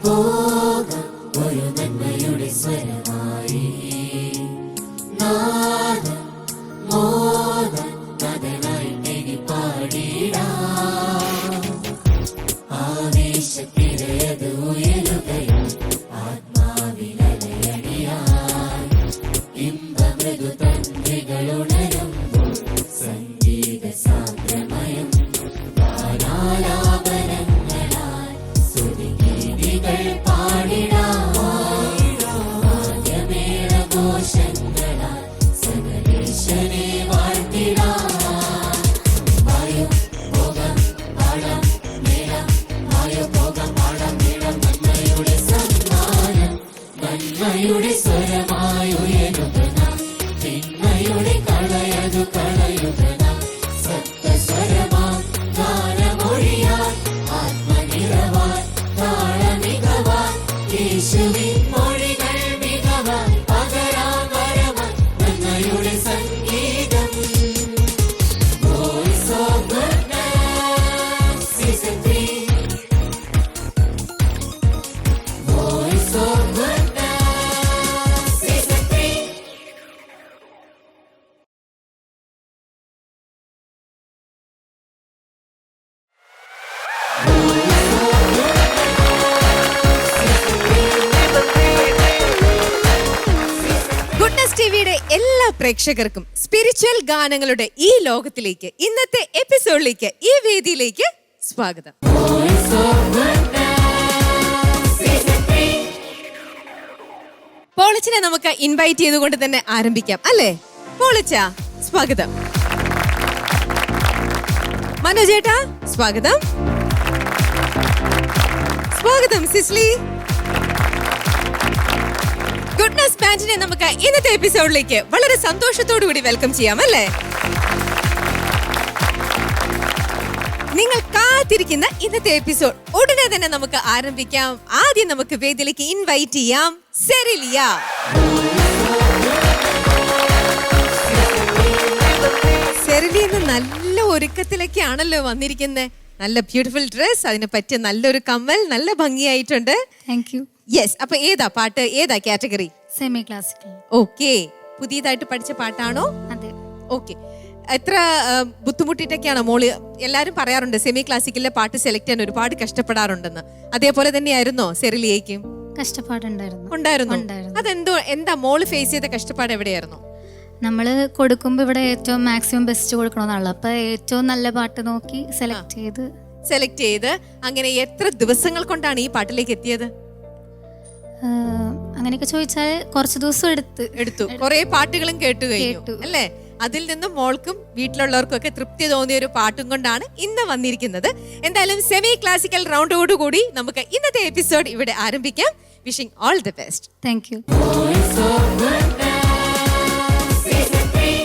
പോകാം ഒരു നന്മയുടെ സ്വരമായി നാദം മോദം കഥനായി പാടിടാം ആവേശത്തിരയത് ഉയരുകയും ആത്മാവിലലയടിയാൻ ഇമ്പമൃദു തന്ത്രികളുണരുമ്പോൾ സംഗീത സാന്ദ്രമയം ഗാനാലാപനങ്ങളാൽ സ്തുതിഗീതികൾ പാടിടാം വാദ്യമേളഘോഷങ്ങളാൽ സകലേശനെ വാഴ്ത്തിടാം വായോ പോകാം പാടാം മേളം വായോ പോകാം പാടാം മേളം നന്മയുടെ സമ്മാനം നന്മയുടെ സ്വരമായി ഉയരുക നാം തിന്മയുടെ കളയതു കളയുക നാം സപ്തസ്വരമാം ഗാനമൊഴിയാൻ ആത്മനിറവാൻ താളമികവാൻ യേശുവിൻ മൊഴികൾ മികവാൻ പകരാൻ വരവാൻ നന്മയുടെ സംഗീതം Voice of Goodness Season 3 Voice of Goodness Season 3 goodness ടിവിയുടെ എല്ലാ പ്രേക്ഷകർക്കും സ്പിരിച്വൽ ഗാനങ്ങളുടെ ഈ ലോകത്തിലേക്ക് ഇന്നത്തെ എപ്പിസോഡിലേക്ക് ഈ വേദിയിലേക്ക് സ്വാഗതം. Voice of Goodness Season 3 പോളിച്ചിനെ നമുക്ക് ഇൻവൈറ്റ് ചെയ്തുകൊണ്ട് തന്നെ ആരംഭിക്കാം അല്ലേ? പോളിച്ച സ്വാഗതം. മനോജേട്ടാ സ്വാഗതം. സ്വാഗതം സിസ്ലി. ഗുഡ്നസ് ബാൻഡിനെ നമുക്ക് ഇന്നത്തെ എപ്പിസോഡിലേക്ക് വളരെ സന്തോഷത്തോടു കൂടി വെൽക്കം ചെയ്യാം അല്ലേ? നിങ്ങൾ കാത്തിരിക്കുന്ന ഇന്നത്തെ എപ്പിസോഡ് ഉടനെ തന്നെ നമുക്ക് ആരംഭിക്കാം. ആദ്യം നമുക്ക് വേദിയിലേക്ക് ഇൻവൈറ്റ് ചെയ്യാം സെറിലിയ. സെറിലിയ നല്ല ഒരുക്കത്തിലൊക്കെയാണല്ലോ വന്നിരിക്കുന്നത്. നല്ല ബ്യൂട്ടിഫുൾ ഡ്രസ്, അതിനെ പറ്റിയ നല്ലൊരു കമ്മൽ, നല്ല ഭംഗിയായിട്ടുണ്ട്. Thank you. യെസ്. അപ്പൊ ഏതാ പാട്ട്, ഏതാ കാറ്റഗറി? Semi classical. ഓക്കെ. പുതിയതായിട്ട് പഠിച്ച പാട്ടാണോ? അതെ. ഓക്കെ. എത്ര ബുദ്ധിമുട്ടിട്ടൊക്കെയാണോ മോള്? എല്ലാരും പറയാറുണ്ട് സെമി ക്ലാസിക്കലിലെ പാട്ട് സെലക്ട് ചെയ്യാൻ ഒരുപാട് കഷ്ടപ്പെടാറുണ്ടെന്ന്. അതേപോലെ തന്നെയായിരുന്നോ സെറിലിയേക്കും? കഷ്ടപ്പാടുണ്ടായിരുന്നു. ഉണ്ടായിരുന്നു. എന്താ മോള് ഫേസ് ചെയ്ത കഷ്ടപ്പാട് എവിടെയായിരുന്നു? നമ്മൾ കൊടുക്കുമ്പോൾ ഇവിടെ ഏറ്റവും മാക്സിമം ബെസ്റ്റ് കൊടുക്കണമെന്നാണല്ലോ. അപ്പൊ ഏറ്റവും നല്ല പാട്ട് നോക്കി സെലക്ട് ചെയ്ത് അങ്ങനെ എത്ര ദിവസങ്ങൾ കൊണ്ടാണ് ഈ പാട്ടിലേക്ക് എത്തിയത്? അങ്ങനെയൊക്കെ ചോദിച്ചാൽ കുറച്ച് ദിവസം എടുത്തു. കുറെ പാട്ടുകളും കേട്ടു കഴിഞ്ഞു അല്ലേ? അതിൽ നിന്നും മോൾക്കും വീട്ടിലുള്ളവർക്കും ഒക്കെ തൃപ്തി തോന്നിയ ഒരു പാട്ടും കൊണ്ടാണ് ഇന്ന് വന്നിരിക്കുന്നത്. എന്തായാലും സെമി ക്ലാസിക്കൽ റൗണ്ടോടുകൂടി നമുക്ക് ഇന്നത്തെ എപ്പിസോഡ് ഇവിടെ ആരംഭിക്കാം. Wishing all the best. Thank U. Voice of Goodness Season 3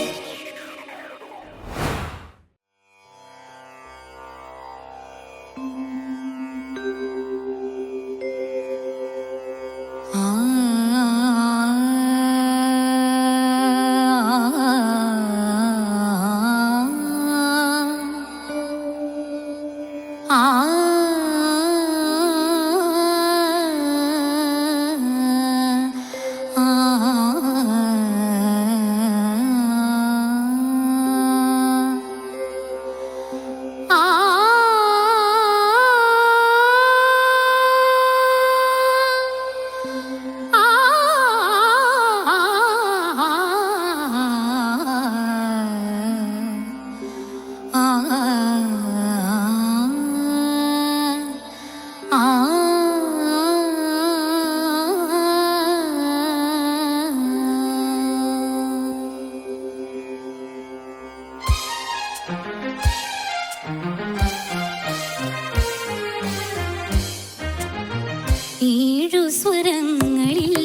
ഏഴു സ്വരങ്ങളിൽ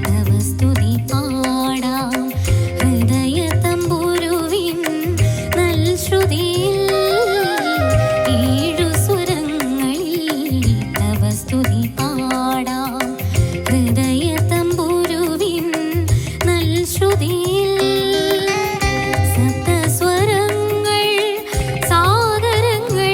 തവ സ്തുതി പാടാം ഹൃദയ തമ്പുരുവിൻ നൽ ശ്രുതിയിൽ. ഏഴു സ്വരങ്ങളിൽ തവ സ്തുതി പാടാം ഹൃദയ തമ്പുരുവിൻ നൽ ശ്രുതിയിൽ. സപ്തസ്വരങ്ങൾ സാഗരങ്ങൾ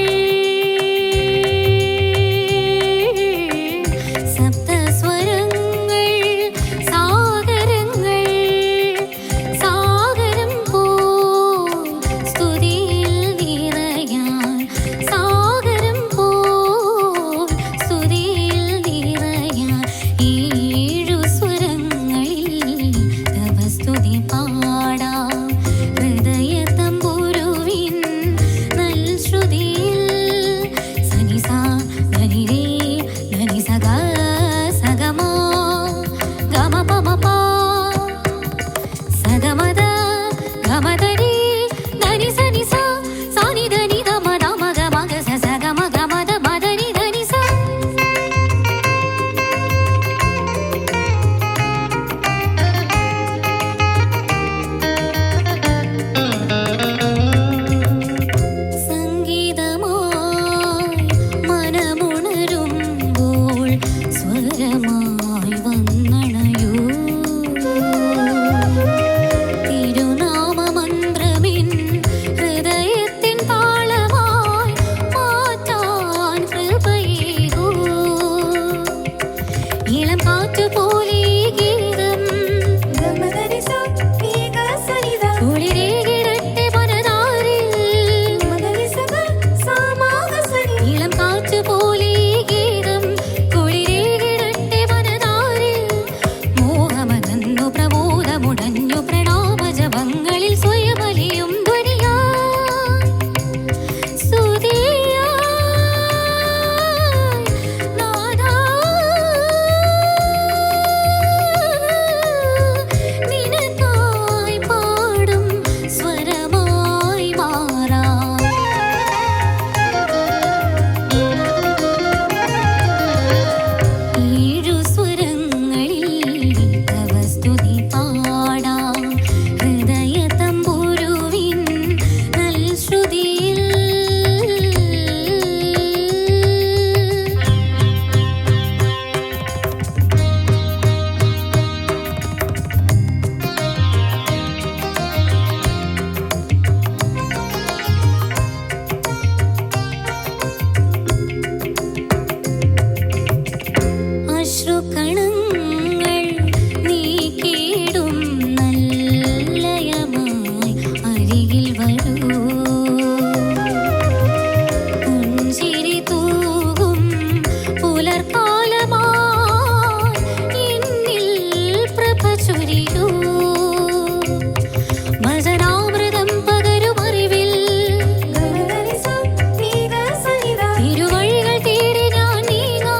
അശ്രുകണങ്ങൾ നീക്കിടും നല്ലയമായി അരികിൽ വരൂ. പുഞ്ചിരി തൂകും പുലർക്കാലമായി എന്നിൽ പ്രഭ ചൊരിയൂ. ഭജനാമൃതം പകരും അറിവിൽ തിരുവഴികൾ തേടി ഞാൻ നീങ്ങാം.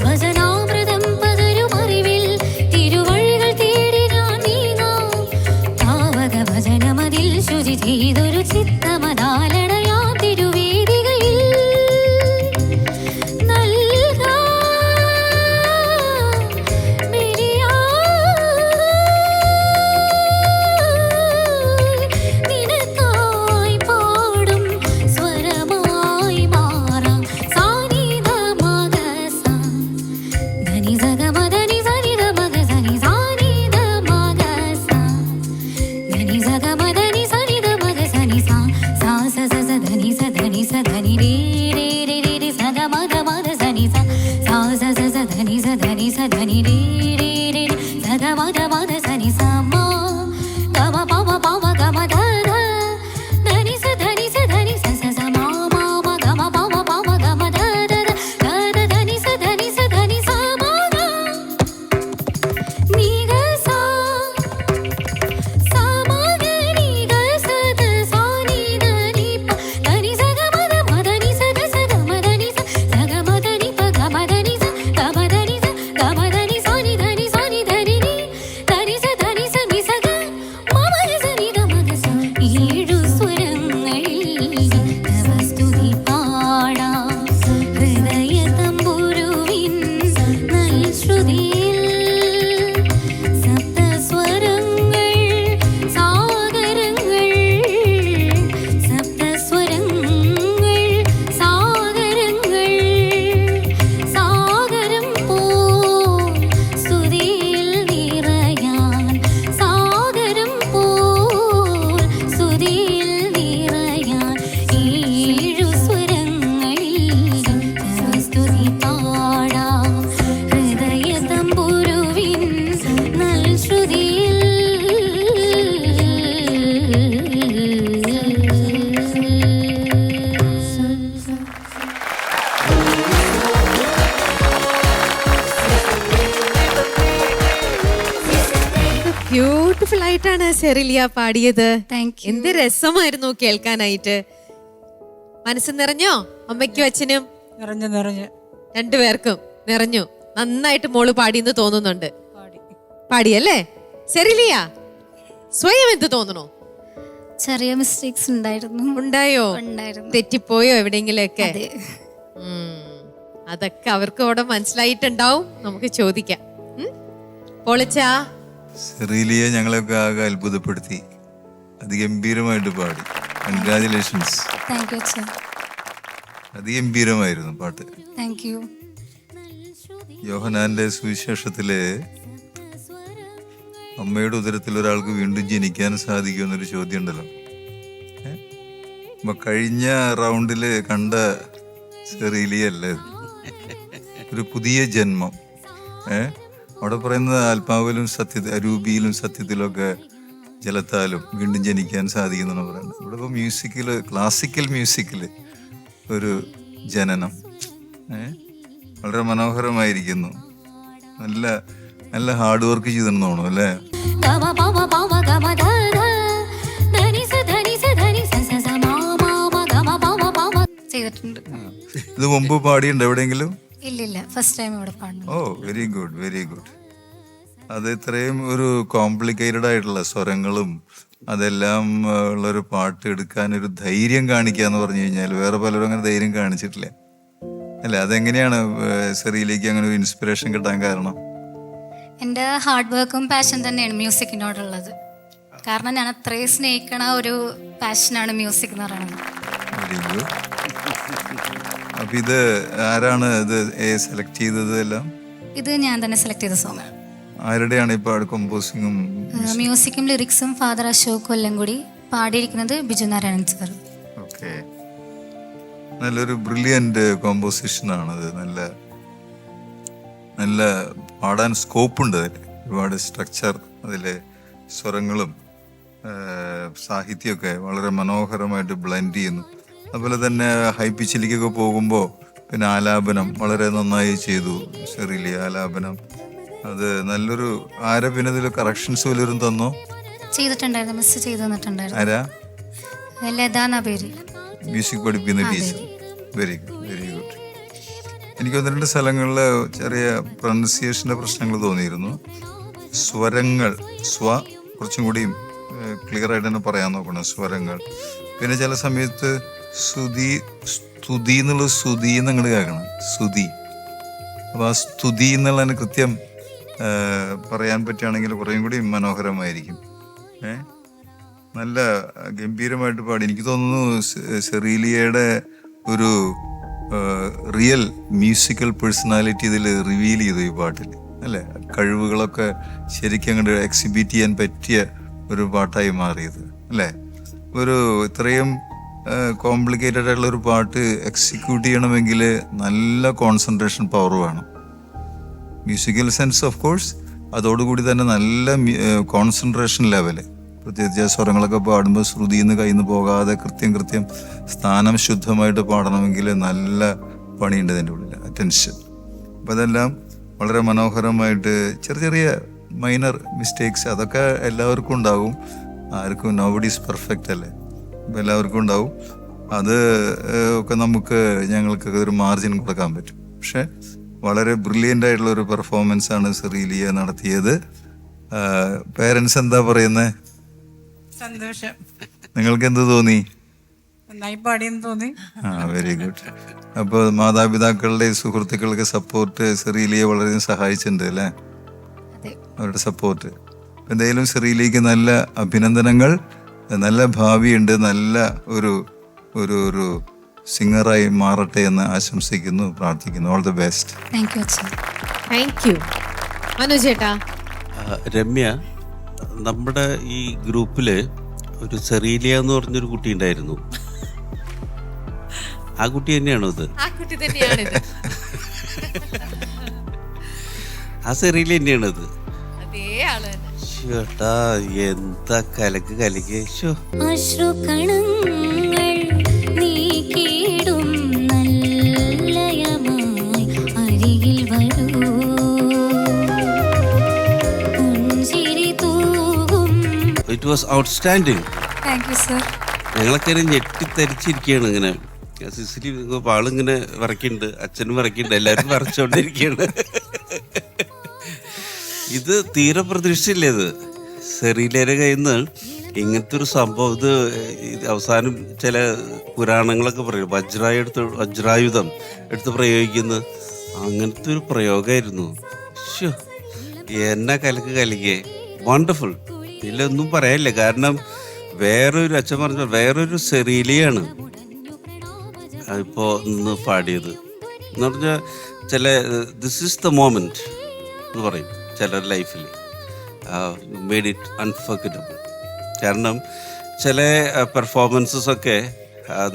ഭജനാമൃതം പകരും അറിവിൽ തിരുവഴികൾ തേടി ഞാൻ നീങ്ങാം. താവക ഭജനമതിൽ ശുചി ചെയ്തൊരു ചിത്തമതാലണയാ തിരുവേദികയിൽ നിനക്കായി പാടും സ്വരമായി മാറാം. സാനിധ മഗസ ധനി സഗ മദനി സനിധ മഗ സനി സാനിധ മഗസ ധനി സഗ മദനി സനിധ മഗ സനി സാ സാ സ സ സ ധനി സ ധനി സ ധനി രേ രേ രേ രേ രേ സഗ മഗ മഗ സനി സ സാ സ സ സ ധനി സ ധനി സ ധനി രേ രേ രേ രേ സഗ മഗ മഗ സനി സ മാ ഗമ പമ പമ ഗമ ധ ധ ധനി സ ധനി സ ധനി സ സ സ മാ മാ മ ഗമ പമ പമ ഗമ ധ ധ ധ ധ ധ ധനി സ ധനി സ ധനി സ മാ ഗ നീ ഗ സ സ മ ഗ നീ ഗ സ ധ സ നീ ധ നീ പ ധനി സ ഗ മ ധ മ ധനി സ ധ സ ഗ മ ധനി സ സ ഗ മ ധനി പ ഗ മ ധനി സ ഗ മ ധനി സ ഗ മ ധനി സ നി ധനി സ നി ധനി നീ ധനി സ നി സ ഗ മ മ സ നി ധ മ ഗ സ ഏഴു സ്വരങ്ങളിൽ തവ സ്തുതി പാടാം. ഹൃദയ തമ്പുരുവിൻ നൽശ്രുതിയിൽ സപ്തസ്വരങ്ങൾ സാഗരങ്ങൾ സപ്തസ്വരങ്ങൾ സാഗരങ്ങൾ സാഗരം പോൽ സ്തുതിയിൽ നിറയാൻ സാഗരം പോൽ സ്തുതിയിൽ നിറയാൻ ഏഴു സ്വരങ്ങളിൽ തവ സ്തുതി പാടാം. ഹൃദയ തമ്പുരുവിൻ നൽശ്രുതിയിൽ ബ്യൂട്ടിഫുൾ ആയിട്ടാണ് സെറിലിയ പാടിയത്. Thank you. എന്ത് രസമായിരുന്നു കേൾക്കാനായിട്ട്. മനസ്സ് നിറഞ്ഞോ? അമ്മയ്ക്കും അച്ഛനും നിറഞ്ഞ് രണ്ടുപേർക്കും നിറഞ്ഞു. നന്നായിട്ട് മോള് പാടിയെന്ന് തോന്നുന്നുണ്ട്. പാടിയല്ലേ സെറിലിയ? സ്വയം എന്ത് തോന്നണോ? ചെറിയ മിസ്റ്റേക്സ് ഉണ്ടായിരുന്നു. ഉണ്ടായോ? ഉണ്ടായിരുന്നു. തെറ്റിപ്പോയോ എവിടെയെങ്കിലൊക്കെ? അതെ. അതൊക്കെ അവർക്ക് അവിടെ മനസ്സിലായിട്ടുണ്ടാവും. നമുക്ക് ചോദിക്കാം. പൊളിച്ചാ സെറീലിയെ ഞങ്ങളെയൊക്കെ ആകെ അത്ഭുതപ്പെടുത്തി. അതിഗംഭീരമായിട്ട് പാടി. കൺഗ്രാജുലേഷൻസ്. താങ്ക് യു അച്ഛാ. അതിഗംഭീരമായിരുന്നു പാട്ട്. Thank you. യോഹന്നാന്റെ സുവിശേഷത്തില് അമ്മയുടെ ഉദരത്തിൽ ഒരാൾക്ക് വീണ്ടും ജനിക്കാൻ സാധിക്കുമെന്നൊരു ചോദ്യം ഉണ്ടല്ലോ. അപ്പൊ കഴിഞ്ഞ റൗണ്ടില് കണ്ട സെറീലിയല്ലേ ഒരു പുതിയ ജന്മം. അവിടെ പറയുന്നത് ആത്മാവിലും അരൂപിയിലും സത്യത്തിലൊക്കെ ജലത്താലും വീണ്ടും ജനിക്കാൻ സാധിക്കുന്നാണ് പറയുന്നത്. ഇവിടെ ഇപ്പോൾ മ്യൂസിക്കില്, ക്ലാസിക്കൽ മ്യൂസിക്കില് ഒരു ജനനം വളരെ മനോഹരമായിരിക്കുന്നു. നല്ല നല്ല ഹാർഡ് വർക്ക് ചെയ്തെന്ന് തോന്നുന്നു അല്ലേ? ചെയ്തിട്ടുണ്ട്. ഇത് മുമ്പ് പാടിയുണ്ടോ എവിടെയെങ്കിലും? ഇല്ലില്ല, ഫസ്റ്റ് ടൈം ഇവിടെ പാടുന്നു. ഓ വെരി ഗുഡ്, വെരി ഗുഡ്. അത് ഇത്രയും ഒരു കോംപ്ലിക്കേറ്റഡ് ആയിട്ടുള്ള സ്വരങ്ങളും അതെല്ലാം ഉള്ളൊരു പാട്ട് എടുക്കാൻ ഒരു ധൈര്യം കാണിക്കാന്ന് പറഞ്ഞു കഴിഞ്ഞാൽ വേറെ പലരും അങ്ങനെ ധൈര്യം കാണിച്ചിട്ടില്ല അല്ലെ? അതെങ്ങനെയാണ് സെറിയിലേക്ക് അങ്ങനെ ഒരു ഇൻസ്പിറേഷൻ കിട്ടാൻ കാരണം? എൻ്റെ ഹാർഡ് വർക്കും പാഷൻ തന്നെയാണ് മ്യൂസിക്കിനോടുള്ളത്. കാരണം ഞാൻ അത്രയും സ്നേഹിക്കണ ഒരു പാഷനാണ് മ്യൂസിക് എന്ന് പറയുന്നത്. Very good. അപ്പൊ ഇത് ആരാണ് ഇത് സെലക്ട് ചെയ്തത് എല്ലാം? ഇത് ഞാൻ തന്നെ സെലക്ട് ചെയ്ത സോങ്. ആരുടെയാണ് ഇപ്പൊ കമ്പോസിങ്ങും മ്യൂസിക്കും ലിറിക്സും ഫാദർ അശോക് കൊല്ലംകുടി, പാടിയിരിക്കുന്നത് ബിജു നാരായണൻ സാർ. ഓക്കെ. നല്ലൊരു ബ്രില്യൻ്റ് കോമ്പോസിഷനാണത്. നല്ല നല്ല പാടാൻ സ്കോപ്പുണ്ട് അതിൽ. ഒരുപാട് സ്ട്രക്ചർ, അതിലെ സ്വരങ്ങളും സാഹിത്യമൊക്കെ വളരെ മനോഹരമായിട്ട് ബ്ലെൻഡ് ചെയ്യുന്നു. അതുപോലെ തന്നെ ഹൈ പിച്ചിലേക്കൊക്കെ പോകുമ്പോൾ പിന്നെ ആലാപനം വളരെ നന്നായി ചെയ്തു ഷെറിലി. ആലാപനം അത് നല്ലൊരു പിന്നെ ഇതിൽ കറക്ഷൻസ് വല്ലവരും തന്നോ? ചെയ്തിട്ടുണ്ടായിരുന്നു, മിസ് ചെയ്ത് തന്നിട്ടുണ്ടായിരുന്നു. ആരാ? ലതാന്ന പേര്, മ്യൂസിക് പഠിപ്പിക്കുന്ന teacher. Very good, very good. എനിക്ക് 1-2 സ്ഥലങ്ങളിൽ ചെറിയ പ്രൊനൗൺസിയേഷൻ്റെ പ്രശ്നങ്ങൾ തോന്നിയിരുന്നു. സ്വരങ്ങൾ കുറച്ചും കൂടി ക്ലിയർ ആയിട്ട് തന്നെ പറയാൻ നോക്കണം സ്വരങ്ങൾ. പിന്നെ ചില സമയത്ത് സ്തുതി എന്നുള്ള സ്തുതി എന്നങ്ങോട്ട് കേൾക്കണം, സ്തുതി. അപ്പോൾ ആ സ്തുതി എന്നുള്ളതിന് കൃത്യം പറയാൻ പറ്റുകയാണെങ്കിൽ കുറേയും കൂടി മനോഹരമായിരിക്കും. നല്ല ഗംഭീരമായിട്ട് പാടി. എനിക്ക് തോന്നുന്നു ഷെറീലിയയുടെ ഒരു റിയൽ മ്യൂസിക്കൽ പേഴ്സണാലിറ്റി ഇതിൽ റിവീൽ ചെയ്തു ഈ പാട്ടിൽ, അല്ലേ? കഴിവുകളൊക്കെ ശരിക്കും അങ്ങോട്ട് എക്സിബിറ്റ് ചെയ്യാൻ പറ്റിയ ഒരു പാട്ടായി മാറിയത്, അല്ലേ? ഒരു ഇത്രയും കോംപ്ലിക്കേറ്റഡ് ആയിട്ടുള്ള ഒരു പാട്ട് എക്സിക്യൂട്ട് ചെയ്യണമെങ്കിൽ നല്ല കോൺസെൻട്രേഷൻ പവർ വേണം. മ്യൂസിക്കൽ സെൻസ് ഓഫ് കോഴ്സ്, അതോടുകൂടി തന്നെ നല്ല കോൺസെൻട്രേഷൻ ലെവല്. പ്രത്യേകിച്ച് സ്വരങ്ങളൊക്കെ പാടുമ്പോൾ ശ്രുതിയിൽ നിന്ന് കയ്യിൽ നിന്ന് പോകാതെ കൃത്യം സ്ഥാനം ശുദ്ധമായിട്ട് പാടണമെങ്കിൽ നല്ല പണിയുണ്ട് അതിൻ്റെ ഉള്ളിൽ, അറ്റൻഷൻ. അപ്പോൾ അതെല്ലാം വളരെ മനോഹരമായിട്ട്, ചെറിയ മൈനർ മിസ്റ്റേക്സ് അതൊക്കെ എല്ലാവർക്കും ഉണ്ടാവും. ആർക്കും നോബഡി ഈസ് പെർഫെക്റ്റ്, അല്ലേ? അപ്പോൾ എല്ലാവർക്കും ഉണ്ടാവും. അത് ഒക്കെ ഞങ്ങൾക്ക് ഒരു മാർജിൻ കൊടുക്കാൻ പറ്റും. പക്ഷെ വളരെ ബ്രില്യൻ്റ് ആയിട്ടുള്ള ഒരു പെർഫോമൻസ് ആണ് ഷെറീലിയ നടത്തിയത്. പേരൻസ് എന്താ പറയുന്നത്? സന്തോഷം. നിങ്ങൾക്ക് എന്ത് തോന്നി? നന്നായി പാടിയെന്ന് തോന്നി. Very good. അപ്പോൾ മാതാപിതാക്കളുടെ സുഹൃത്തുക്കളുടെ സപ്പോർട്ട് ഷെറീലിയെ വളരെയധികം സഹായിച്ചിട്ടുണ്ട്, അല്ലേ? അവരുടെ സപ്പോർട്ട്. എന്തായാലും ഷെറീലിയക്ക് നല്ല അഭിനന്ദനങ്ങൾ. നല്ല ഭാവിയുണ്ട്. നല്ല ഒരു ഒരു ഒരു സിംഗറായി മാറട്ടെ എന്ന് ആശംസിക്കുന്നു, പ്രാർത്ഥിക്കുന്നു. All the best. Thank U. Manoj ചേട്ടാ. രമ്യ, നമ്മുടെ ഈ ഗ്രൂപ്പില് ഒരു ഷെറീലിയ എന്ന് പറഞ്ഞൊരു കുട്ടി ഉണ്ടായിരുന്നു. ആ കുട്ടി തന്നെയാണോ ഇത്? ആ കുട്ടി തന്നെയാണിത്. ആ ഷെറീലിയ തന്നെയാണിത്. അതേ ആള് തന്നെ. ചേട്ടാ, എന്താ കലക്ക്. അശ്രുകണങ്ങൾ നീക്കിടും നല്ലയമായി അരികിൽ വരൂ, പുഞ്ചിരി തൂകും. It was outstanding. Thank you sir. ഞങ്ങളൊക്കെ ഞെട്ടിത്തരിച്ചിരിക്കുകയാണ്. ഇങ്ങനെ സിസിലി ആളിങ്ങനെ വിറയ്ക്കുന്നുണ്ട്, അച്ഛനും വിറയ്ക്കുന്നുണ്ട്, എല്ലാവരും വിറച്ചോണ്ടിരിക്കുകയാണ്. ഇത് തീരെ പ്രതീക്ഷിച്ചില്ലേ? ഇത് ഷെറീലിയയുടെ കയ്യിൽ നിന്ന് ഇങ്ങനത്തെ ഒരു സംഭവം. ഇത് അവസാനം ചില പുരാണങ്ങളൊക്കെ പറയും, വജ്രായുധം എടുത്ത് പ്രയോഗിക്കുന്ന അങ്ങനത്തെ ഒരു പ്രയോഗമായിരുന്നു. എന്നാ കലക്കേ, വണ്ടർഫുൾ. ഇതിലൊന്നും പറയാനില്ല. കാരണം വേറൊരു അച്ഛൻ പറഞ്ഞ വേറൊരു ഷെറീലിയാണ് ഇപ്പോൾ നിന്ന് പാടിയത് എന്ന് പറഞ്ഞാൽ. ദിസ് ഈസ് ദ മോമെന്റ് എന്ന് പറയും ചിലർ ലൈഫിൽ. Made it unforgettable. കാരണം ചില പെർഫോമൻസസൊക്കെ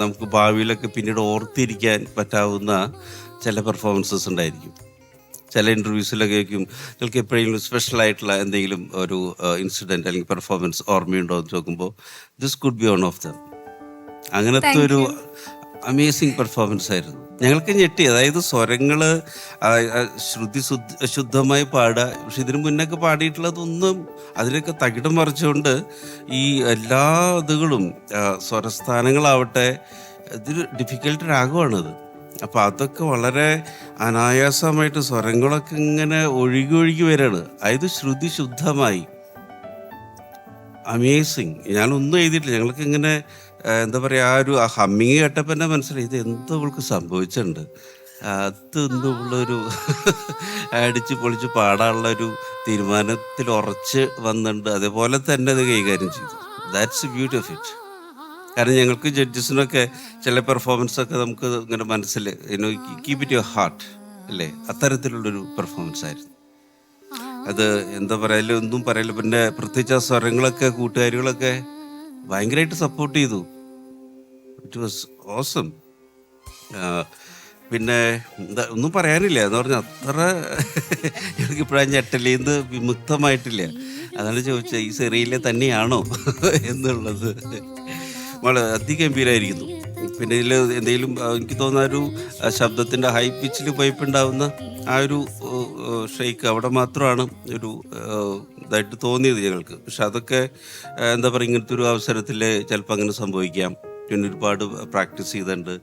നമുക്ക് ഭാവിയിലൊക്കെ പിന്നീട് ഓർത്തിരിക്കാൻ പറ്റാവുന്ന ചില പെർഫോമൻസസ് ഉണ്ടായിരിക്കും. ചില ഇൻ്റർവ്യൂസിലൊക്കെ ആയിരിക്കും നിങ്ങൾക്ക് എപ്പോഴെങ്കിലും സ്പെഷ്യലായിട്ടുള്ള എന്തെങ്കിലും ഒരു ഇൻസിഡൻറ്റ് അല്ലെങ്കിൽ പെർഫോമൻസ് ഓർമ്മയുണ്ടോ എന്ന് ചോദിക്കുമ്പോൾ this could be one of them. അങ്ങനത്തെ ഒരു അമേസിങ് പെർഫോമൻസ് ആയിരുന്നു. ഞങ്ങൾക്ക് ഞെട്ടി. അതായത് സ്വരങ്ങൾ ശുദ്ധമായി പാടുക. പക്ഷെ ഇതിനു മുന്നൊക്കെ പാടിയിട്ടുള്ളതൊന്നും അതിലൊക്കെ തകിടം മറിച്ചുകൊണ്ട് ഈ എല്ലാ ഇതുകളും സ്വരസ്ഥാനങ്ങളാവട്ടെ, ഇതൊരു ഡിഫിക്കൽട്ട് രാഗമാണത്. അപ്പോൾ അതൊക്കെ വളരെ അനായാസമായിട്ട് സ്വരങ്ങളൊക്കെ ഇങ്ങനെ ഒഴുകി വരികയാണ്. അതായത് ശ്രുതി ശുദ്ധമായി. അമേസിങ്. ഞാനൊന്നും എഴുതിയിട്ടില്ല. ഞങ്ങൾക്ക് ഇങ്ങനെ എന്താ പറയുക, ആ ഒരു ഹമ്മിങ് കേട്ടപ്പോൾ തന്നെ മനസ്സിലായി ഇത് എന്തോ ഇവൾക്ക് സംഭവിച്ചിട്ടുണ്ട്. അതൊന്നുള്ളൊരു അടിച്ച് പൊളിച്ച് പാടാനുള്ള ഒരു തീരുമാനത്തിൽ ഉറച്ച് വന്നിട്ടുണ്ട്. അതേപോലെ തന്നെ അത് കൈകാര്യം ചെയ്തു. That's beauty of it. കാരണം ഞങ്ങൾക്ക് ജഡ്ജസിനൊക്കെ ചില പെർഫോമൻസൊക്കെ നമുക്ക് ഇങ്ങനെ മനസ്സിൽ കീപ് ഇറ്റ് യുവർ ഹാർട്ട്, അല്ലേ? അത്തരത്തിലുള്ളൊരു പെർഫോമൻസ് ആയിരുന്നു അത്. എന്താ പറയല്, ഒന്നും പറയല്ല. പിന്നെ പ്രത്യേകിച്ച് ആ സ്വരങ്ങളൊക്കെ കൂട്ടുകാരികളൊക്കെ ഭയങ്കരമായിട്ട് സപ്പോർട്ട് ചെയ്തു. It was awesome. പിന്നെ എന്താ ഒന്നും പറയാനില്ല എന്ന് പറഞ്ഞാൽ അത്ര എനിക്കിപ്പോഴാണ് ഞെട്ടലിന്ന് വിമുക്തമായിട്ടില്ല. അതാണ് ചോദിച്ചത്, ഈ സെറിയിലെ തന്നെയാണോ എന്നുള്ളത്. വളരെ അതിഗംഭീരമായിരിക്കുന്നു. പിന്നെ ഇതിൽ എന്തെങ്കിലും എനിക്ക് തോന്നുന്ന ഒരു ശബ്ദത്തിൻ്റെ ഹൈ പിച്ചിൽ പോയപ്പോണ്ടാവുന്ന ആ ഒരു ഷെയ്ക്ക് അവിടെ മാത്രമാണ് ഒരു ഇതായിട്ട് തോന്നിയത് ഞങ്ങൾക്ക്. പക്ഷെ അതൊക്കെ എന്താ പറയുക, ഇങ്ങനത്തെ ഒരു അവസരത്തിൽ ചിലപ്പോൾ അങ്ങനെ സംഭവിക്കാം. പിന്നെ ഒരുപാട് പ്രാക്ടീസ് ചെയ്തിട്ടുണ്ട്.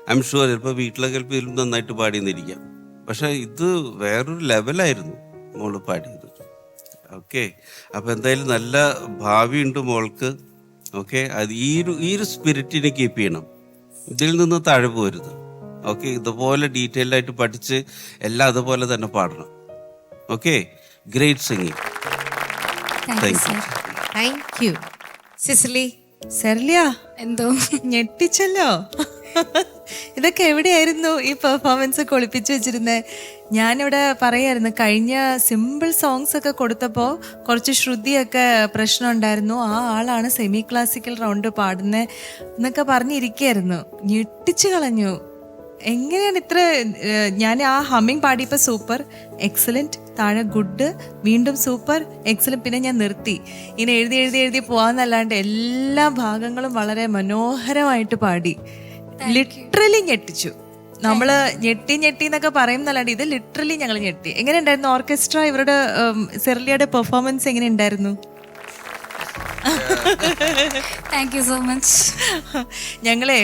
ഐ എം ഷുവർ ചിലപ്പോൾ വീട്ടിലൊക്കെ ചിലപ്പോൾ ഇതിലും നന്നായിട്ട് പാടിയെന്നിരിക്കാം. പക്ഷെ ഇത് വേറൊരു ലെവലായിരുന്നു മോള് പാടിയത്. ഓക്കെ, അപ്പോൾ എന്തായാലും നല്ല ഭാവിയുണ്ട് മോൾക്ക്. ഓക്കെ, അത് ഈ ഒരു സ്പിരിറ്റിനെ കീപ്പ് ചെയ്യണം, ഇതിൽ നിന്ന് താഴെ പോരുത്. ഓക്കെ, ഇതുപോലെ ഡീറ്റെയിൽഡ് ആയിട്ട് പഠിച്ച് എല്ലാം അതുപോലെ തന്നെ പാടണം. Okay, great singing. Thank you. Cicily. Serliya, എന്തോ ഞെട്ടിച്ചല്ലോ. ഇതൊക്കെ എവിടെയായിരുന്നു ഈ പെർഫോമൻസ് ഒളിപ്പിച്ചു വെച്ചിരുന്നേ? ഞാനിവിടെ പറയായിരുന്നു, കഴിഞ്ഞ സിമ്പിൾ സോങ്സ് ഒക്കെ കൊടുത്തപ്പോൾ കുറച്ച് ശ്രുതിയൊക്കെ പ്രശ്നം ഉണ്ടായിരുന്നു, ആ ആളാണ് സെമി ക്ലാസിക്കൽ റൗണ്ട് പാടുന്നത് എന്നൊക്കെ പറഞ്ഞിരിക്കുകയായിരുന്നു. ഞെട്ടിച്ചു കളഞ്ഞു. എങ്ങനെയാണ് ഇത്ര? ഞാൻ ആ ഹമ്മിങ് പാടിയപ്പോൾ സൂപ്പർ, എക്സലൻറ്റ്, താഴെ ഗുഡ്, വീണ്ടും സൂപ്പർ, എക്സലൻറ്റ്, പിന്നെ ഞാൻ നിർത്തി. ഇങ്ങനെ എഴുതി പോവാന്നല്ലാണ്ട് എല്ലാ ഭാഗങ്ങളും വളരെ മനോഹരമായിട്ട് പാടി. ലിറ്ററലി ഞെട്ടിച്ചു. നമ്മള് ഞെട്ടി എന്നൊക്കെ പറയുന്നല്ലാണ്ട് ഇത് ലിറ്ററലി ഞങ്ങൾ ഞെട്ടി. എങ്ങനെ ഉണ്ടായിരുന്നു ഓർക്കസ്ട്ര? ഇവരുടെ സെർലിയയുടെ പെർഫോമൻസ് എങ്ങനെ ഉണ്ടായിരുന്നു? Thank you so much. ഞങ്ങളെ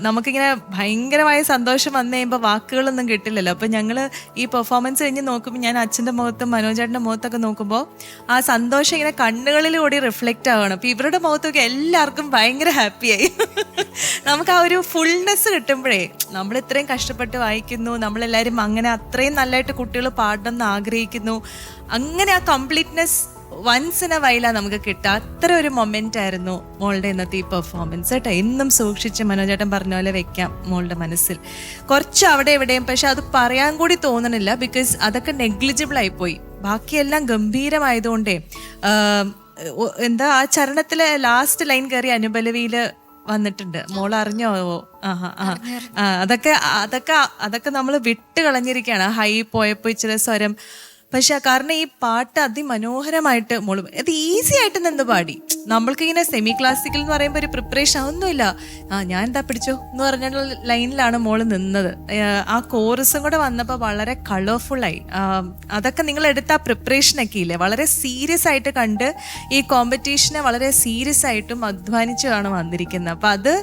നമുക്കിങ്ങനെ ഭയങ്കരമായ സന്തോഷം വന്നു കഴിയുമ്പോൾ വാക്കുകളൊന്നും കിട്ടില്ലല്ലോ. അപ്പം ഞങ്ങൾ ഈ പെർഫോമൻസ് കഴിഞ്ഞ് നോക്കുമ്പോൾ ഞാൻ അച്ഛൻ്റെ മുഖത്തും മനോജേട്ടൻ്റെ മുഖത്തൊക്കെ നോക്കുമ്പോൾ ആ സന്തോഷം ഇങ്ങനെ കണ്ണുകളിലൂടെ റിഫ്ലക്റ്റ് ആവുകയാണ്. അപ്പോൾ ഇവരുടെ മുഖത്തൊക്കെ എല്ലാവർക്കും ഭയങ്കര ഹാപ്പിയായി. നമുക്ക് ആ ഒരു ഫുൾനെസ് കിട്ടുമ്പോഴേ, നമ്മൾ ഇത്രയും കഷ്ടപ്പെട്ട് വായിക്കുന്നു, നമ്മളെല്ലാവരും അങ്ങനെ അത്രയും നല്ലതായിട്ട് കുട്ടികൾ പാടണം എന്ന് ആഗ്രഹിക്കുന്നു, അങ്ങനെ ആ കംപ്ലീറ്റ്നെസ് വൺസ് ഇൻ എ വൈലാ നമുക്ക് കിട്ടുക. അത്ര ഒരു മൊമെന്റ് ആയിരുന്നു മോളുടെ ഇന്നത്തെ ഈ പെർഫോമൻസ് കേട്ടോ. എന്നും സൂക്ഷിച്ച് മനോജേട്ടൻ പറഞ്ഞ പോലെ വെക്കാം മോളുടെ മനസ്സിൽ. കുറച്ച് അവിടെ എവിടെയും, പക്ഷെ അത് പറയാൻ കൂടി തോന്നണില്ല, ബിക്കോസ് അതൊക്കെ നെഗ്ലിജിബിൾ ആയിപ്പോയി. ബാക്കിയെല്ലാം ഗംഭീരമായതുകൊണ്ടേ എന്താ ആ ചരണത്തിലെ ലാസ്റ്റ് ലൈൻ കയറി അനുപലവിയില് വന്നിട്ടുണ്ട്. മോൾ അറിഞ്ഞോ? അതൊക്കെ നമ്മൾ വിട്ട് കളഞ്ഞിരിക്കുകയാണ്. ഹൈ പോയപ്പോ ഇച്ചിരി സ്വരം. പക്ഷെ കാരണം ഈ പാട്ട് അതിമനോഹരമായിട്ട് മോള് അത് ഈസി ആയിട്ട് നിന്ന് പാടി. നമ്മൾക്കിങ്ങനെ സെമി ക്ലാസിക്കൽ എന്ന് പറയുമ്പോൾ ഒരു പ്രിപ്പറേഷൻ ഒന്നുമില്ല. ഞാൻ എന്താ പിടിച്ചോ എന്ന് പറഞ്ഞുള്ള ലൈനിലാണ് മോള് നിന്നത്. ആ കോറസും കൂടെ വന്നപ്പോൾ വളരെ കളർഫുള്ളായി. അതൊക്കെ നിങ്ങൾ എടുത്ത ആ പ്രിപ്പറേഷനൊക്കെ ഇല്ലേ, വളരെ സീരിയസ് ആയിട്ട് കണ്ട് ഈ കോമ്പറ്റീഷനെ വളരെ സീരിയസ് ആയിട്ടും അധ്വാനിച്ചുമാണ് വന്നിരിക്കുന്നത്. അപ്പം അത്